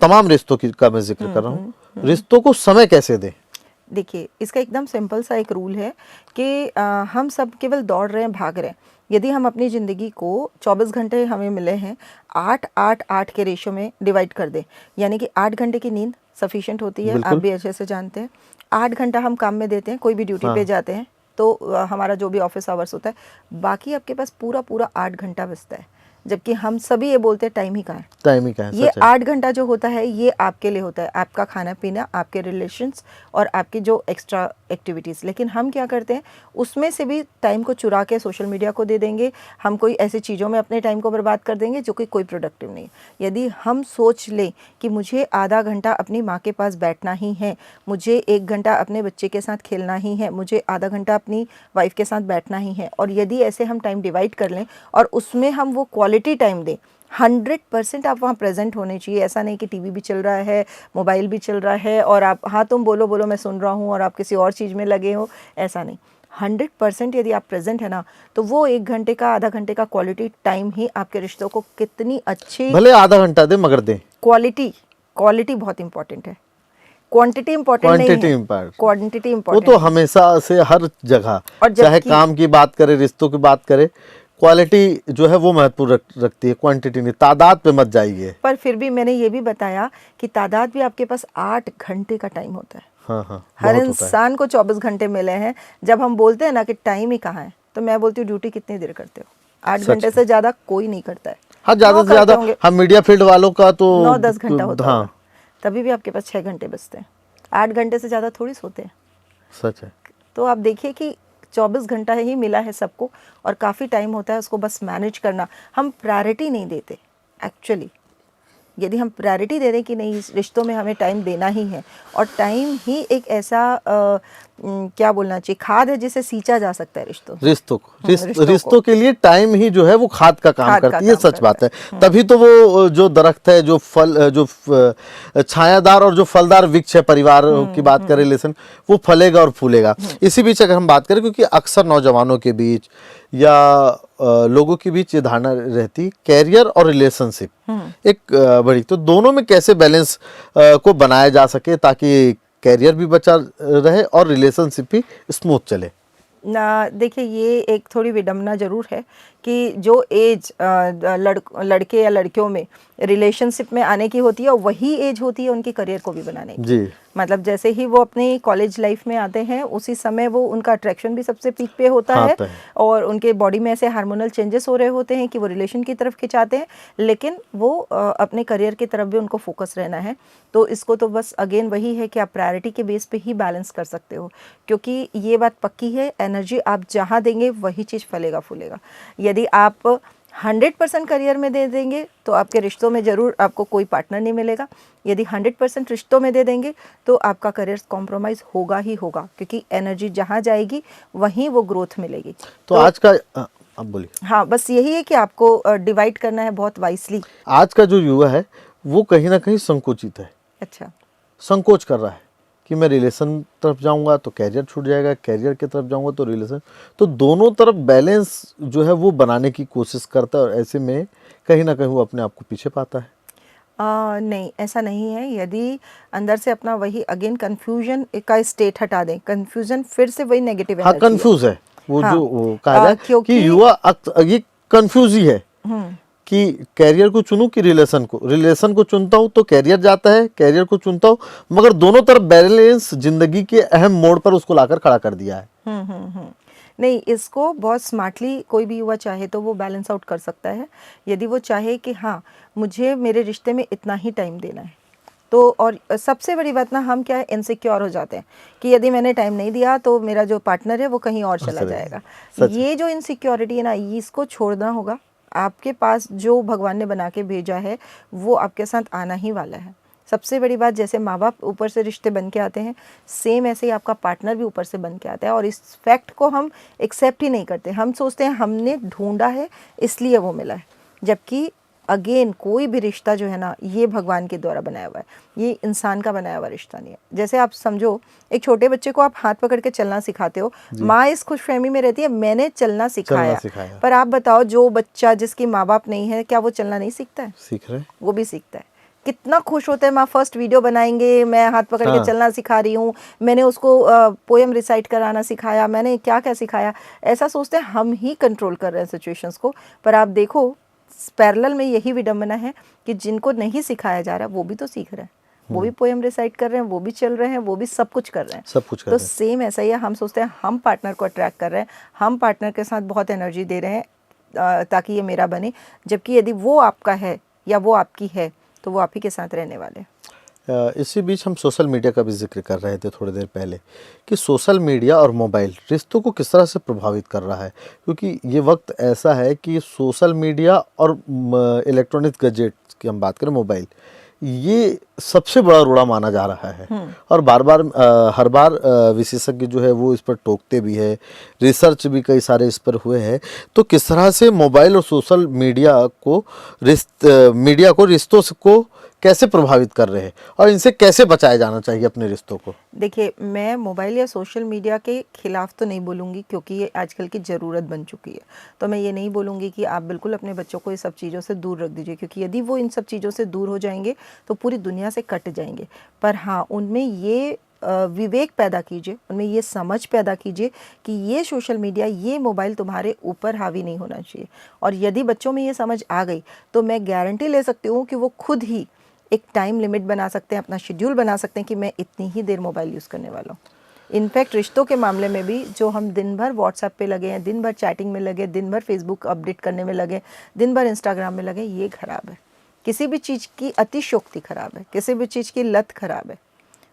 Speaker 2: तमाम रिश्तों की का मैं जिक्र कर रहा हूँ, रिश्तों को समय कैसे दें?
Speaker 1: देखिए, इसका एकदम सिंपल सा एक रूल है कि हम सब केवल दौड़ रहे हैं, भाग रहे हैं। यदि हम अपनी ज़िंदगी को 24 घंटे हमें मिले हैं, 8-8-8 के रेशो में डिवाइड कर दें, यानी कि 8 घंटे की नींद सफिशिएंट होती है, आप भी अच्छे से जानते हैं। 8 घंटा हम काम में देते हैं, कोई भी ड्यूटी पे जाते हैं, तो हमारा जो भी ऑफिस आवर्स होता है, बाकी आपके पास पूरा पूरा 8 घंटा बचता है। जबकि हम सभी ये बोलते हैं टाइम ही कहाँ है,
Speaker 2: टाइम ही कहाँ है।
Speaker 1: ये 8 घंटा जो होता है ये आपके लिए होता है, आपका खाना पीना, आपके रिलेशंस और आपकी जो एक्स्ट्रा एक्टिविटीज़। लेकिन हम क्या करते हैं, उसमें से भी टाइम को चुरा के सोशल मीडिया को दे देंगे, हम कोई ऐसी चीज़ों में अपने टाइम को बर्बाद कर देंगे जो कि कोई प्रोडक्टिव नहीं। यदि हम सोच लें कि मुझे आधा घंटा अपनी माँ के पास बैठना ही है, मुझे 1 घंटा अपने बच्चे के साथ खेलना ही है, मुझे आधा घंटा अपनी वाइफ के साथ बैठना ही है, और यदि ऐसे हम टाइम डिवाइड कर लें और उसमें हम वो क्वालिटी टाइम दें, 100% आप वहाँ प्रेजेंट होने चाहिए। ऐसा नहीं कि टीवी भी चल रहा है, मोबाइल भी चल रहा है और आप हाँ तुम बोलो बोलो मैं सुन रहा हूँ और आप किसी और चीज़ में लगे हो, ऐसा नहीं। 100% यदि आप प्रेजेंट है ना, तो वो 1 घंटे का, आधा घंटे का क्वालिटी टाइम ही आपके रिश्तों को कितनी अच्छी,
Speaker 2: भले आधा घंटा दे मगर दे,
Speaker 1: क्वालिटी बहुत इंपॉर्टेंट है, क्वांटिटी इंपॉर्टेंट नहीं है, क्वांटिटी इंपॉर्टेंट।
Speaker 2: वो तो हमेशा से हर जगह, चाहे काम की बात करें, रिश्तों की बात करें, क्वालिटी जो है वो महत्वपूर्ण रखती है, क्वांटिटी नहीं। तादाद पे मत जाइए।
Speaker 1: पर फिर भी मैंने ये भी बताया कि तादाद भी आपके पास 8 घंटे का टाइम होता है।
Speaker 2: हाँ,
Speaker 1: हर इंसान को 24 घंटे मिले हैं। जब हम बोलते हैं ना कि टाइम ही कहाँ है, तो मैं बोलती हूँ ड्यूटी कितनी देर करते हो? 8 घंटे से ज्यादा कोई नहीं करता है।
Speaker 2: हाँ, ज्यादा से ज्यादा हम मीडिया फील्ड वालों का तो
Speaker 1: 9-10 घंटा होता है, तभी भी आपके पास 6 घंटे बचते हैं। 8 घंटे से ज्यादा थोड़ी सोते हैं।
Speaker 2: सच है।
Speaker 1: तो आप देखिए कि 24 घंटा ही मिला है सबको और काफ़ी टाइम होता है उसको बस मैनेज करना। हम प्रायोरिटी नहीं देते एक्चुअली। यदि हम प्रायोरिटी दे दें कि नहीं, इस रिश्तों में हमें टाइम देना ही है, और टाइम ही एक ऐसा क्या बोलना चाहिए, खाद है जिसे सींचा जा सकता है रिश्तों
Speaker 2: के लिए टाइम ही जो है वो खाद का काम करती है। सच बात है। तभी तो वो जो दरख्त है, जो फल, जो छायादार और जो फलदार वृक्ष है, परिवार की बात करें, रिलेशन, वो फलेगा और फूलेगा। इसी बीच अगर हम बात करें, क्योंकि अक्सर नौजवानों के बीच या लोगों के बीच ये धारणा रहती, कैरियर और रिलेशनशिप एक बड़ी, तो दोनों में कैसे बैलेंस को बनाया जा सके ताकि कैरियर भी बचा रहे और रिलेशनशिप भी स्मूथ चले।
Speaker 1: ना देखिए, ये एक थोड़ी विडम्बना जरूर है कि जो एज लड़के या लड़कियों में रिलेशनशिप में आने की होती है, वही एज होती है उनकी करियर को भी बनाने की।
Speaker 2: जी।
Speaker 1: मतलब जैसे ही वो अपनी कॉलेज लाइफ में आते हैं, उसी समय वो उनका अट्रैक्शन भी सबसे पीक पे होता है और उनके बॉडी में ऐसे हार्मोनल चेंजेस हो रहे होते हैं कि वो रिलेशन की तरफ खिंचाते हैं, लेकिन वो अपने करियर की तरफ भी उनको फोकस रहना है। तो इसको तो बस अगेन वही है कि आप प्रायोरिटी के बेस पे ही बैलेंस कर सकते हो, क्योंकि ये बात पक्की है, एनर्जी आप जहाँ देंगे वही चीज़ फलेगा फूलेगा। यदि आप 100% करियर में दे देंगे तो आपके रिश्तों में ज़रूर आपको कोई पार्टनर नहीं मिलेगा। यदि 100% रिश्तों में दे देंगे तो आपका करियर कॉम्प्रोमाइज़ होगा ही होगा, क्योंकि एनर्जी जहाँ जाएगी वहीं वो ग्रोथ मिलेगी।
Speaker 2: तो आज का अब बोलिए।
Speaker 1: हाँ, बस यही है कि आपको डिवाइड करना है बहुत वाइसली।
Speaker 2: आज का जो युवा है वो कहीं ना कहीं संकुचित है,
Speaker 1: अच्छा,
Speaker 2: संकोच कर रहा है कि मैं रिलेशन तरफ जाऊंगा तो कैरियर छूट जाएगा, कैरियर की तरफ जाऊंगा तो रिलेशन, तो दोनों तरफ बैलेंस जो है वो बनाने की कोशिश करता है, और ऐसे में कहीं ना कहीं वो अपने आप को पीछे पाता है।
Speaker 1: नहीं, ऐसा नहीं है। यदि अंदर से अपना वही अगेन कन्फ्यूजन का स्टेट हटा दें, कन्फ्यूजन फिर से वही नेगेटिव
Speaker 2: हाँ,
Speaker 1: एनर्जी है।
Speaker 2: कंफ्यूज है वो,
Speaker 1: हाँ,
Speaker 2: जो वो कहा जाए
Speaker 1: क्योंकि
Speaker 2: कि युवा ये कंफ्यूज ही है
Speaker 1: हम्म,
Speaker 2: कि कैरियर को चुनूं कि रिलेशन को, रिलेशन को चुनता हूं तो कैरियर जाता है, कैरियर को चुनता हूं, मगर दोनों तरफ बैलेंस जिंदगी के अहम मोड़ पर उसको लाकर खड़ा कर दिया है।
Speaker 1: नहीं, इसको बहुत स्मार्टली कोई भी युवा चाहे तो वो बैलेंस आउट कर सकता है। यदि वो चाहे कि हाँ, मुझे मेरे रिश्ते में इतना ही टाइम देना है, तो और सबसे बड़ी बात ना, हम क्या है, इनसिक्योर हो जाते हैं कि यदि मैंने टाइम नहीं दिया तो मेरा जो पार्टनर है वो कहीं और चला जाएगा। ये जो इनसिक्योरिटी है ना, इसको छोड़ना होगा। आपके पास जो भगवान ने बना के भेजा है वो आपके साथ आना ही वाला है। सबसे बड़ी बात, जैसे माँ बाप ऊपर से रिश्ते बन के आते हैं, सेम ऐसे ही आपका पार्टनर भी ऊपर से बन के आता है, और इस फैक्ट को हम एक्सेप्ट ही नहीं करते। हम सोचते हैं हमने ढूंढा है इसलिए वो मिला है, जबकि अगेन कोई भी रिश्ता जो है ना, ये भगवान के द्वारा बनाया हुआ है, ये इंसान का बनाया हुआ रिश्ता नहीं है। जैसे आप समझो, एक छोटे बच्चे को आप हाथ पकड़ के चलना सिखाते हो, माँ इस खुशफहमी में रहती है मैंने चलना सिखाया, पर आप बताओ जो बच्चा जिसकी माँ बाप नहीं है, क्या वो चलना नहीं सीखता है?
Speaker 2: सीख रहे,
Speaker 1: वो भी सीखता है। कितना खुश होता है, माँ फर्स्ट वीडियो बनाएंगे, मैं हाथ पकड़ के चलना सिखा रही हूँ, मैंने उसको पोएम रिसाइट कराना सिखाया, मैंने क्या क्या सिखाया। ऐसा सोचते हैं हम ही कंट्रोल कर रहे हैं सिचुएशंस को, पर आप देखो पैरेलल में यही विडंबना है कि जिनको नहीं सिखाया जा रहा वो भी तो सीख रहे हैं, वो भी पोएम रिसाइट कर रहे हैं, वो भी चल रहे हैं, वो भी सब कुछ कर रहे हैं,
Speaker 2: सब कुछ कर
Speaker 1: तो
Speaker 2: रहे हैं।
Speaker 1: सेम ऐसा ही है। हम सोचते हैं हम पार्टनर को अट्रैक्ट कर रहे हैं, हम पार्टनर के साथ बहुत एनर्जी दे रहे हैं ताकि ये मेरा बने, जबकि यदि वो आपका है या वो आपकी है तो वो आप ही के साथ रहने वाले।
Speaker 2: इसी बीच हम सोशल मीडिया का भी जिक्र कर रहे थे थोड़ी देर पहले कि सोशल मीडिया और मोबाइल रिश्तों को किस तरह से प्रभावित कर रहा है, क्योंकि ये वक्त ऐसा है कि सोशल मीडिया और इलेक्ट्रॉनिक गैजेट्स की हम बात करें, मोबाइल, ये सबसे बड़ा रोड़ा माना जा रहा है, और बार बार हर बार विशेषज्ञ जो है वो इस पर टोकते भी है, रिसर्च भी कई सारे इस पर हुए हैं। तो किस तरह से मोबाइल और सोशल मीडिया को रिश्तों को कैसे प्रभावित कर रहे हैं, और इनसे कैसे बचाया जाना चाहिए अपने रिश्तों को?
Speaker 1: देखिए, मैं मोबाइल या सोशल मीडिया के खिलाफ तो नहीं बोलूँगी, क्योंकि ये आजकल की ज़रूरत बन चुकी है। तो मैं ये नहीं बोलूँगी कि आप बिल्कुल अपने बच्चों को ये सब चीज़ों से दूर रख दीजिए, क्योंकि यदि वो इन सब चीज़ों से दूर हो जाएंगे तो पूरी दुनिया से कट जाएंगे। पर हाँ, उनमें ये विवेक पैदा कीजिए, उनमें ये समझ पैदा कीजिए कि ये सोशल मीडिया, ये मोबाइल तुम्हारे ऊपर हावी नहीं होना चाहिए। और यदि बच्चों में ये समझ आ गई तो मैं गारंटी ले सकती हूँ कि वो खुद ही एक टाइम लिमिट बना सकते हैं, अपना शेड्यूल बना सकते हैं कि मैं इतनी ही देर मोबाइल यूज़ करने वाला हूँ। इनफैक्ट रिश्तों के मामले में भी, जो हम दिन भर व्हाट्सएप पे लगे हैं, दिन भर चैटिंग में लगे, दिन भर फेसबुक अपडेट करने में लगे, दिन भर इंस्टाग्राम में लगे, ये खराब है। किसी भी चीज़ की अतिशयोक्ति खराब है, किसी भी चीज़ की लत खराब है।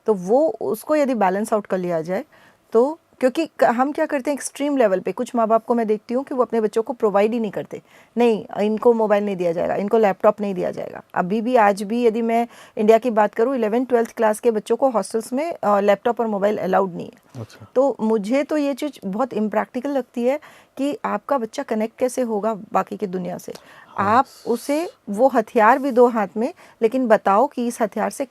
Speaker 1: तो वो उसको यदि बैलेंस आउट कर लिया जाए तो, क्योंकि हम क्या करते हैं एक्सट्रीम लेवल पे, कुछ माँ बाप को मैं देखती हूँ कि वो अपने बच्चों को प्रोवाइड ही नहीं करते। नहीं, इनको मोबाइल नहीं दिया जाएगा, इनको लैपटॉप नहीं दिया जाएगा। अभी भी, आज भी यदि मैं इंडिया की बात करूँ, 11th-12th क्लास के बच्चों को हॉस्टल्स में लैपटॉप और मोबाइल अलाउड नहीं है।
Speaker 2: अच्छा।
Speaker 1: तो मुझे तो ये चीज़ बहुत इम्प्रैक्टिकल लगती है कि आपका बच्चा कनेक्ट कैसे होगा बाकी की दुनिया से। आप उसे वो हथियार भी दो हाथ में, लेकिन बताओ कि इस हथियार से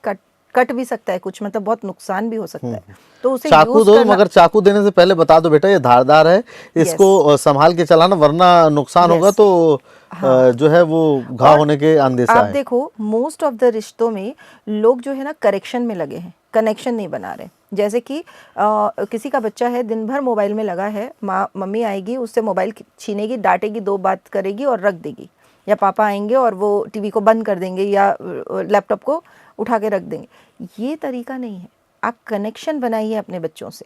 Speaker 1: कट भी सकता है कुछ, मतलब बहुत नुकसान भी हो सकता है, तो उसे
Speaker 2: चाकू
Speaker 1: यूज
Speaker 2: दो,
Speaker 1: करना।
Speaker 2: मगर चाकू देने से पहले बता दो बेटा ये धारदार है, इसको संभाल के चलाना, वरना नुकसान होगा तो जो है वो घाव होने के अंदेशा है।
Speaker 1: आप देखो, मोस्ट ऑफ द रिश्तों में लोग जो है ना करेक्शन में लगे हैं, कनेक्शन नहीं बना रहे। जैसे कि किसी का बच्चा है, दिन भर मोबाइल में लगा है, मम्मी आएगी उससे मोबाइल छीनेगी, डांटेगी, दो बात करेगी और रख देगी, या पापा आएंगे और वो टीवी को बंद कर देंगे या लैपटॉप को उठा के रख देंगे। ये तरीका नहीं है। आप कनेक्शन बनाइए अपने बच्चों से।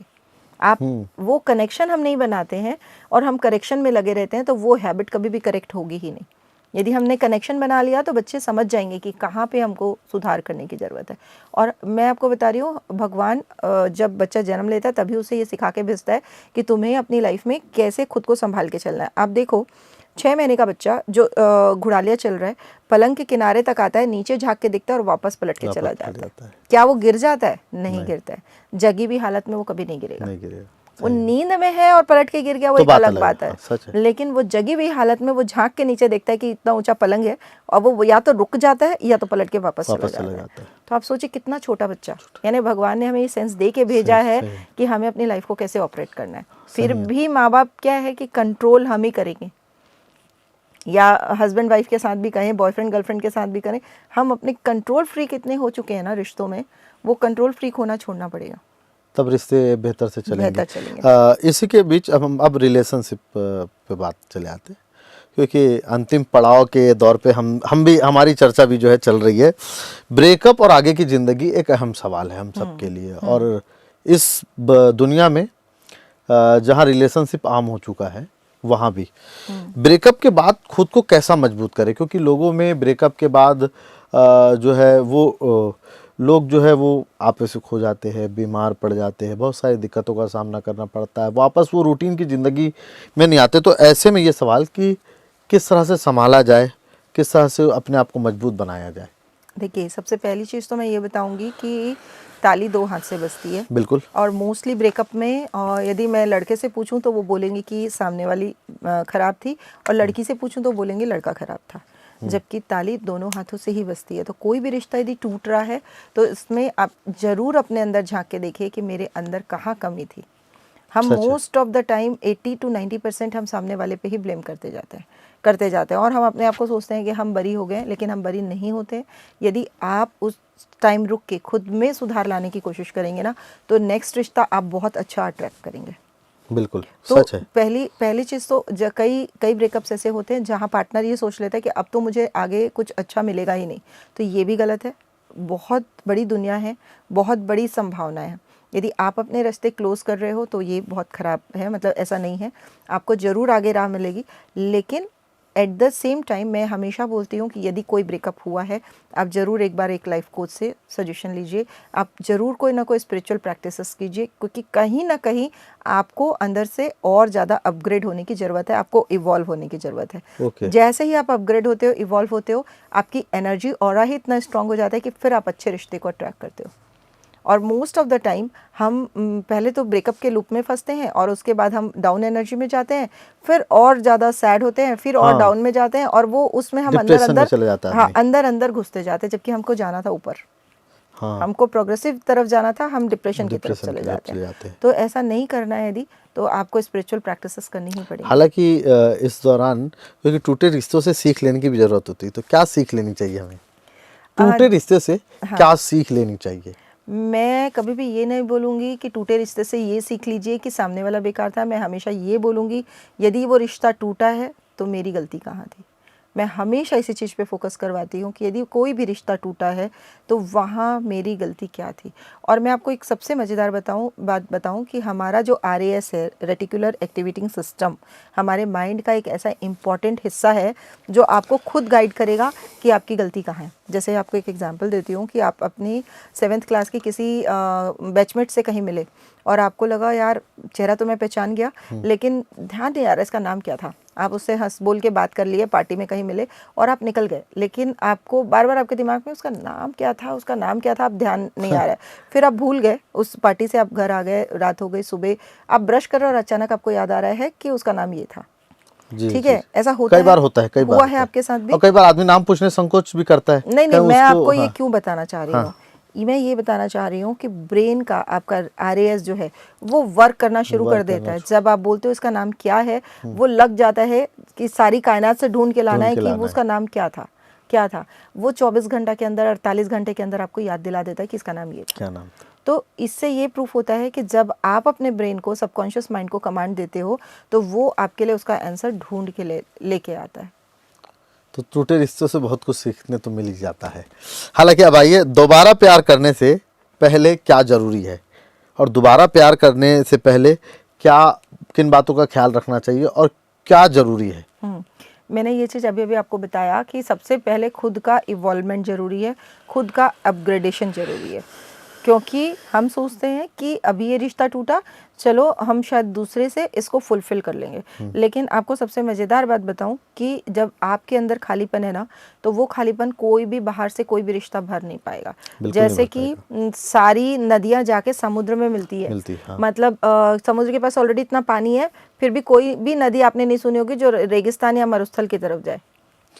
Speaker 1: आप वो कनेक्शन हम नहीं बनाते हैं और हम करेक्शन में लगे रहते हैं, तो वो हैबिट कभी भी करेक्ट होगी ही नहीं। यदि हमने कनेक्शन बना लिया तो बच्चे समझ जाएंगे कि कहाँ पे हमको सुधार करने की ज़रूरत है। और मैं आपको बता रही हूँ, भगवान जब बच्चा जन्म लेता है तभी उसे ये सिखा के भेजता है कि तुम्हें अपनी लाइफ में कैसे खुद को संभाल के चलना है। आप देखो, 6 महीने का बच्चा जो घुड़ालिया चल रहा है, पलंग के किनारे तक आता है, नीचे झांक के दिखता है और वापस पलट के चला जाता है। क्या वो गिर जाता है? नहीं गिरता है। जगी हुई हालत में वो कभी नहीं गिरेगा। वो नींद में है और पलट के गिर गया, वो एक अलग बात है। लेकिन वो जगी हुई हालत में वो झांक के नीचे देखता है कि इतना ऊंचा पलंग है, और वो या तो रुक जाता है या तो पलट के वापस चला जाता है। तो आप सोचिए कितना छोटा बच्चा, यानी भगवान ने हमें ये सेंस दे के भेजा है कि हमें अपनी लाइफ को कैसे ऑपरेट करना है। फिर भी माँ बाप क्या है कि कंट्रोल हम ही करेंगे, या हस्बैंड वाइफ के साथ भी कहें, बॉयफ्रेंड गर्लफ्रेंड के साथ भी करें, हम अपने कंट्रोल फ्रीक इतने हो चुके हैं ना रिश्तों में, वो कंट्रोल फ्रीक होना छोड़ना पड़ेगा,
Speaker 2: तब रिश्ते बेहतर से चलेंगे। इसी के बीच अब रिलेशनशिप पे बात चले आते हैं, क्योंकि अंतिम पड़ाव के दौर पे हम भी, हमारी चर्चा भी जो है चल रही है। ब्रेकअप और आगे की ज़िंदगी एक अहम सवाल है हम सब के लिए, और इस दुनिया में जहाँ रिलेशनशिप आम हो चुका है वहाँ भी ब्रेकअप के बाद खुद को कैसा मजबूत करें, क्योंकि लोगों में ब्रेकअप के बाद जो है वो लोग जो है वो आपस में खो जाते हैं, बीमार पड़ जाते हैं, बहुत सारी दिक्कतों का सामना करना पड़ता है, वापस वो रूटीन की ज़िंदगी में नहीं आते। तो ऐसे में ये सवाल कि किस तरह से संभाला जाए, किस तरह से अपने आप को मजबूत बनाया जाए।
Speaker 1: देखिए, सबसे पहली चीज़ तो मैं ये बताऊंगी कि ताली 2 हाथ से बजती है।
Speaker 2: बिल्कुल।
Speaker 1: और मोस्टली ब्रेकअप में यदि मैं लड़के से पूछूं तो वो बोलेंगे कि सामने वाली ख़राब थी, और लड़की से पूछूं तो बोलेंगे लड़का ख़राब था। जबकि ताली दोनों हाथों से ही बजती है। तो कोई भी रिश्ता यदि टूट रहा है तो इसमें आप ज़रूर अपने अंदर झांक के देखिए कि मेरे अंदर कहाँ कमी थी। हम most of the time 80 to 90% हम सामने वाले पे ही ब्लेम करते जाते हैं और हम अपने आप को सोचते हैं कि हम बरी हो गए, लेकिन हम बरी नहीं होते। यदि आप उस टाइम रुक के खुद में सुधार लाने की कोशिश करेंगे ना, तो नेक्स्ट रिश्ता आप बहुत अच्छा अट्रैक्ट करेंगे।
Speaker 2: बिल्कुल,
Speaker 1: तो
Speaker 2: सच है।
Speaker 1: पहली चीज़ तो कई ब्रेकअप्स ऐसे होते हैं जहाँ पार्टनर ये सोच लेता है कि अब तो मुझे आगे कुछ अच्छा मिलेगा ही नहीं। तो ये भी गलत है। बहुत बड़ी दुनिया है, बहुत बड़ी संभावना है। यदि आप अपने रास्ते क्लोज कर रहे हो तो ये बहुत ख़राब है, मतलब ऐसा नहीं है, आपको ज़रूर आगे राह मिलेगी। लेकिन एट द सेम टाइम मैं हमेशा बोलती हूँ कि यदि कोई ब्रेकअप हुआ है, आप ज़रूर एक बार एक लाइफ कोच से सजेशन लीजिए। आप ज़रूर कोई ना कोई स्पिरिचुअल प्रैक्टिसेस कीजिए, क्योंकि कहीं ना कहीं आपको अंदर से और ज़्यादा अपग्रेड होने की ज़रूरत है, आपको इवॉल्व होने की ज़रूरत है। जैसे ही आप अपग्रेड होते हो, इवॉल्व होते हो, आपकी एनर्जी ऑरा ही इतना स्ट्रांग हो जाता है कि फिर आप अच्छे रिश्ते को अट्रैक्ट करते हो। और मोस्ट ऑफ द टाइम हम पहले तो ब्रेकअप के लूप में फंसते हैं और उसके बाद हम डाउन एनर्जी में जाते हैं, फिर और ज़्यादा सैड होते हैं, फिर और डाउन में जाते हैं, और वो उसमें हम अंदर घुसते जाते हैं, जबकि हमको जाना था ऊपर। हमको प्रोग्रेसिव तरफ जाना था, हम डिप्रेशन की तरफ चले जाते हैं। तो ऐसा नहीं करना है यदि, तो आपको स्पिरिचुअल प्रैक्टिसेस करनी ही पड़ेगी।
Speaker 2: हालांकि इस दौरान क्योंकि टूटे रिश्तों से सीख लेने की भी ज़रूरत होती है, तो क्या सीख लेनी चाहिए हमें टूटे रिश्ते से? क्या सीख लेनी चाहिए?
Speaker 1: मैं कभी भी ये नहीं बोलूँगी कि टूटे रिश्ते से ये सीख लीजिए कि सामने वाला बेकार था। मैं हमेशा ये बोलूँगी, यदि वो रिश्ता टूटा है तो मेरी गलती कहाँ थी। मैं हमेशा इसी चीज़ पे फोकस करवाती हूँ कि यदि कोई भी रिश्ता टूटा है तो वहाँ मेरी गलती क्या थी। और मैं आपको एक सबसे मज़ेदार बात बताऊँ कि हमारा जो RAS है, रेटिकुलर एक्टिवेटिंग सिस्टम, हमारे माइंड का एक ऐसा इम्पॉर्टेंट हिस्सा है जो आपको खुद गाइड करेगा कि आपकी गलती कहाँ है। जैसे आपको एक एग्जांपल देती हूँ कि आप अपनी 7th क्लास की किसी बैचमेट से कहीं मिले और आपको लगा यार चेहरा तो मैं पहचान गया, लेकिन ध्यान नहीं आ रहा इसका नाम क्या था। आप उससे हंस बोल के बात कर लिए, पार्टी में कहीं मिले और आप निकल गए, लेकिन आपको बार बार आपके दिमाग में उसका नाम क्या था, आप ध्यान नहीं आ रहा है। फिर आप भूल गए, उस पार्टी से आप घर आ गए, रात हो गई, सुबह आप ब्रश कर रहे हो और अचानक आपको याद आ रहा है कि उसका नाम ये था। ठीक है, ऐसा होता है,
Speaker 2: कई बार होता है, कई बार
Speaker 1: हुआ है आपके साथ भी।
Speaker 2: और कई बार आदमी नाम पूछने संकोच भी करता है।
Speaker 1: नहीं, मैं आपको ये क्यों बताना चाह रही हूँ, मैं ये बताना चाह रही हूँ कि ब्रेन का आपका RAS जो है वो वर्क करना शुरू कर देता है। जब आप बोलते हो इसका नाम क्या है, वो लग जाता है कि सारी कायनात से ढूंढ के लाना है कि वो उसका नाम क्या था। वो 24 घंटा के अंदर, 48 घंटे के अंदर आपको याद दिला देता है कि इसका नाम ये था।
Speaker 2: क्या नाम?
Speaker 1: तो इससे ये प्रूफ होता है कि जब आप अपने ब्रेन को, सबकॉन्शियस माइंड को कमांड देते हो तो वो आपके लिए उसका आंसर ढूंढ के लेके आता है।
Speaker 2: तो टूटे रिश्तों से बहुत कुछ सीखने तो मिल ही जाता है। हालांकि अब आइए, दोबारा प्यार करने से पहले क्या ज़रूरी है, और दोबारा प्यार करने से पहले किन बातों का ख्याल रखना चाहिए और क्या ज़रूरी है?
Speaker 1: मैंने ये चीज़ अभी आपको बताया कि सबसे पहले खुद का इवॉल्वमेंट ज़रूरी है, खुद का अपग्रेडेशन ज़रूरी है। क्योंकि हम सोचते हैं कि अभी ये रिश्ता टूटा, चलो हम शायद दूसरे से इसको फुलफिल कर लेंगे। लेकिन आपको सबसे मज़ेदार बात बताऊं कि जब आपके अंदर खालीपन है ना, तो वो खालीपन कोई भी बाहर से कोई भी रिश्ता भर नहीं पाएगा।
Speaker 2: बिल्कुल नहीं
Speaker 1: जैसे
Speaker 2: भर
Speaker 1: कि सारी नदियां जाके समुद्र में मिलती है,
Speaker 2: हाँ।
Speaker 1: मतलब समुद्र के पास ऑलरेडी इतना पानी है, फिर भी कोई भी नदी आपने नहीं सुनी होगी जो रेगिस्तान या मरुस्थल की तरफ जाए,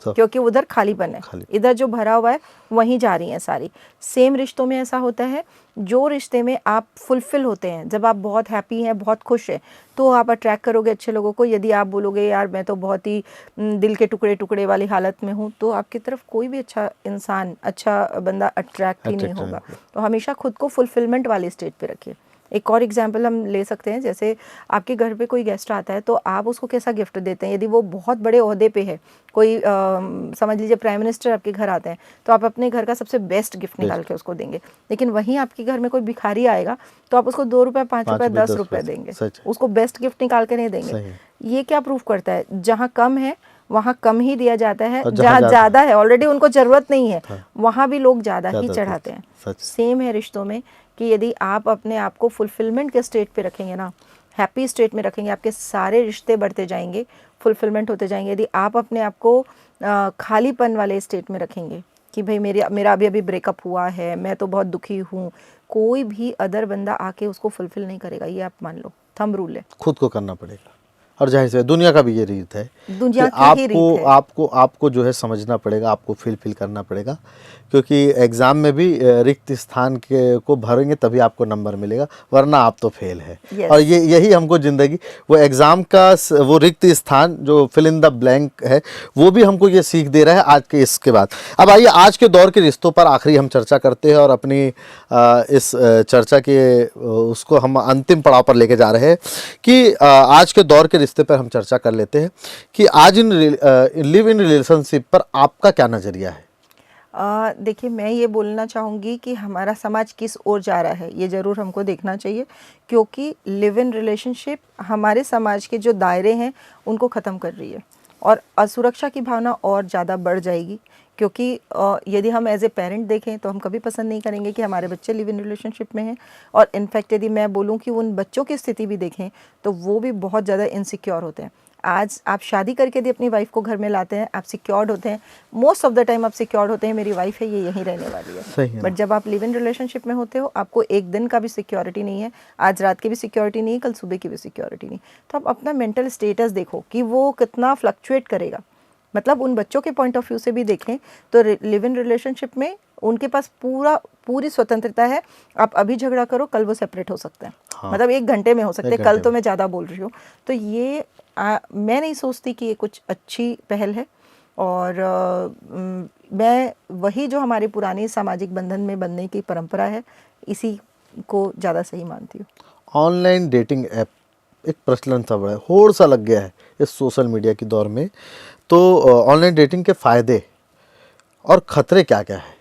Speaker 1: क्योंकि उधर खालीपन है। इधर जो भरा हुआ है वहीं जा रही हैं सारी। सेम रिश्तों में ऐसा होता है, जो रिश्ते में आप फुलफिल होते हैं, जब आप बहुत हैप्पी हैं, बहुत खुश हैं, तो आप अट्रैक्ट करोगे अच्छे लोगों को। यदि आप बोलोगे यार मैं तो बहुत ही दिल के टुकड़े टुकड़े वाली हालत में हूँ, तो आपकी तरफ कोई भी अच्छा इंसान, अच्छा बंदा अट्रैक्ट ही नहीं होगा। तो हमेशा खुद को फुलफिलमेंट वाली स्टेज पे रखिए। एक और एग्जाम्पल हम ले सकते हैं, जैसे आपके घर पे कोई गेस्ट आता है तो आप उसको कैसा गिफ्ट देते हैं। यदि वो बहुत बड़े ओहदे पे है, कोई समझ लीजिए प्राइम मिनिस्टर आपके घर आते हैं, तो आप अपने घर का सबसे बेस्ट गिफ्ट निकाल के उसको देंगे। लेकिन वहीं आपके घर में कोई भिखारी आएगा तो आप उसको 2 रुपये, 5 रुपये, 10 रुपये देंगे, उसको बेस्ट गिफ्ट निकाल के नहीं देंगे। ये क्या प्रूफ करता है? जहाँ कम है वहाँ कम ही दिया जाता है, जहाँ ज़्यादा है ऑलरेडी उनको ज़रूरत नहीं है, वहाँ भी लोग ज़्यादा ही चढ़ाते हैं। सेम है रिश्तों में कि यदि आप अपने आप को फुलफिलमेंट के स्टेट पे रखेंगे ना, हैप्पी स्टेट में रखेंगे, आपके सारे रिश्ते बढ़ते जाएंगे, फुलफिलमेंट होते जाएंगे। यदि आप अपने आप को खालीपन वाले स्टेट में रखेंगे कि भाई मेरा अभी ब्रेकअप हुआ है, मैं तो बहुत दुखी हूँ, कोई भी अदर बंदा आके उसको फुलफिल नहीं करेगा। ये आप मान लो, थंब रूल है,
Speaker 2: खुद को करना पड़ेगा। और जाहिर से दुनिया का भी ये रीत है,
Speaker 1: दुनिया
Speaker 2: की आपको जो है समझना पड़ेगा, आपको फिल करना पड़ेगा, क्योंकि एग्ज़ाम में भी रिक्त स्थान को भरेंगे तभी आपको नंबर मिलेगा, वरना आप तो फेल है।
Speaker 1: yes.
Speaker 2: और यही हमको ज़िंदगी, वो एग्ज़ाम का वो रिक्त स्थान जो फिल इन द ब्लैंक है, वो भी हमको ये सीख दे रहा है आज के इसके बाद। अब आइए आज के दौर के रिश्तों पर आखिरी हम चर्चा करते हैं, और अपनी इस चर्चा के उसको हम अंतिम पड़ाव पर लेके जा रहे हैं कि आज के दौर के रिश्ते पर हम चर्चा कर लेते हैं कि आज लिव इन रिलेशनशिप पर आपका क्या नज़रिया है?
Speaker 1: देखिए, मैं ये बोलना चाहूँगी कि हमारा समाज किस ओर जा रहा है ये ज़रूर हमको देखना चाहिए, क्योंकि लिव इन रिलेशनशिप हमारे समाज के जो दायरे हैं उनको ख़त्म कर रही है, और असुरक्षा की भावना और ज़्यादा बढ़ जाएगी। क्योंकि यदि हम एज ए पेरेंट देखें तो हम कभी पसंद नहीं करेंगे कि हमारे बच्चे लिव इन रिलेशनशिप में हैं, और इनफैक्ट यदि मैं बोलूँ कि उन बच्चों की स्थिति भी देखें तो वो भी बहुत ज़्यादा इनसिक्योर होते हैं। आज आप शादी करके यदि अपनी वाइफ को घर में लाते हैं, आप सिक्योर्ड होते हैं, मोस्ट ऑफ द टाइम आप सिक्योर्ड होते हैं, मेरी वाइफ है, ये यहीं रहने वाली है। बट जब आप लिव इन रिलेशनशिप में होते हो, आपको एक दिन का भी सिक्योरिटी नहीं है, आज रात की भी सिक्योरिटी नहीं है, कल सुबह की भी सिक्योरिटी नहीं। तो आप अपना मेंटल स्टेटस देखो कि वो कितना फ्लक्चुएट करेगा। मतलब उन बच्चों के पॉइंट ऑफ व्यू से भी देखें तो लिव इन रिलेशनशिप में उनके पास पूरी स्वतंत्रता है। आप अभी झगड़ा करो, कल वो सेपरेट हो सकते हैं। हाँ। मतलब 1 घंटे में हो सकते हैं, कल तो मैं ज़्यादा बोल रही हूँ। तो ये मैं नहीं सोचती कि ये कुछ अच्छी पहल है, और मैं वही जो हमारे पुराने सामाजिक बंधन में बंधने की परंपरा है, इसी को ज़्यादा सही मानती हूँ।
Speaker 2: ऑनलाइन डेटिंग ऐप एक प्रचलन सा बड़ा होड़ सा लग गया है इस सोशल मीडिया के दौर में, तो ऑनलाइन डेटिंग के फ़ायदे और ख़तरे क्या क्या है?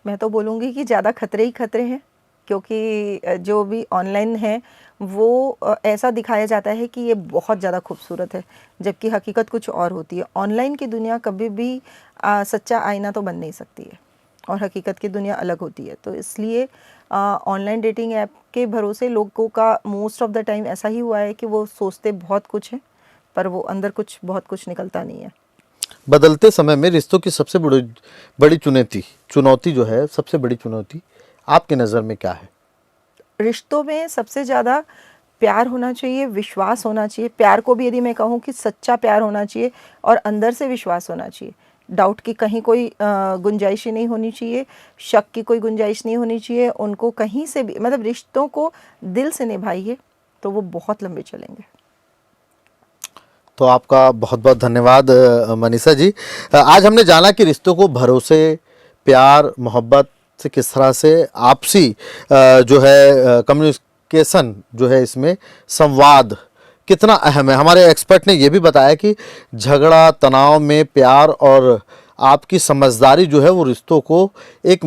Speaker 1: मैं तो बोलूँगी कि ज़्यादा खतरे ही खतरे हैं, क्योंकि जो भी ऑनलाइन है वो ऐसा दिखाया जाता है कि ये बहुत ज़्यादा खूबसूरत है, जबकि हकीकत कुछ और होती है। ऑनलाइन की दुनिया कभी भी सच्चा आईना तो बन नहीं सकती है, और हकीकत की दुनिया अलग होती है। तो इसलिए ऑनलाइन डेटिंग ऐप के भरोसे लोगों का मोस्ट ऑफ द टाइम ऐसा ही हुआ है कि वो सोचते बहुत कुछ है, पर वो अंदर बहुत कुछ निकलता नहीं है।
Speaker 2: बदलते समय में रिश्तों की सबसे बड़ी चुनौती जो है, सबसे बड़ी चुनौती आपकी नज़र में क्या है?
Speaker 1: रिश्तों में सबसे ज़्यादा प्यार होना चाहिए, विश्वास होना चाहिए। प्यार को भी यदि मैं कहूँ कि सच्चा प्यार होना चाहिए, और अंदर से विश्वास होना चाहिए। डाउट की कहीं कोई गुंजाइश ही नहीं होनी चाहिए, शक की कोई गुंजाइश नहीं होनी चाहिए। उनको कहीं से भी, मतलब रिश्तों को दिल से निभाइए तो वो बहुत लंबे चलेंगे।
Speaker 2: तो आपका बहुत बहुत धन्यवाद मनीषा जी। आज हमने जाना कि रिश्तों को भरोसे, प्यार, मोहब्बत से किस तरह से आपसी जो है कम्युनिकेशन जो है, इसमें संवाद कितना अहम है। हमारे एक्सपर्ट ने ये भी बताया कि झगड़ा, तनाव में प्यार और आपकी समझदारी जो है वो रिश्तों को एक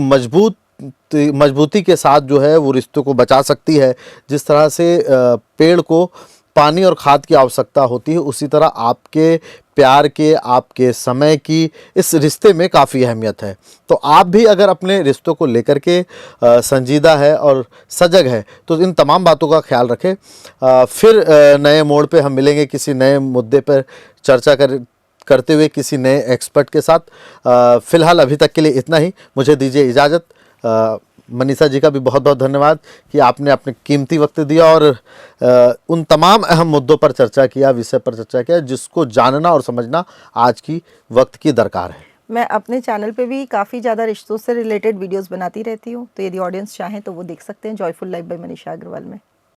Speaker 2: मजबूती के साथ जो है वो रिश्तों को बचा सकती है। जिस तरह से पेड़ को पानी और खाद की आवश्यकता होती है, उसी तरह आपके प्यार के, आपके समय की इस रिश्ते में काफ़ी अहमियत है। तो आप भी अगर अपने रिश्तों को लेकर के संजीदा है और सजग है तो इन तमाम बातों का ख्याल रखें। फिर नए मोड़ पे हम मिलेंगे किसी नए मुद्दे पर चर्चा करते हुए किसी नए एक्सपर्ट के साथ। फ़िलहाल अभी तक के लिए इतना ही, मुझे दीजिए इजाज़त। मनीषा जी का भी बहुत बहुत धन्यवाद कि आपने अपने कीमती वक्त दिया और उन तमाम अहम मुद्दों पर चर्चा किया, विषय पर चर्चा किया जिसको जानना और समझना आज की वक्त की दरकार है।
Speaker 1: मैं अपने चैनल पे भी काफ़ी ज़्यादा रिश्तों से रिलेटेड वीडियोस बनाती रहती हूँ, तो यदि ऑडियंस चाहें तो वो देख सकते हैं joyful life by Manisha Agrawal में।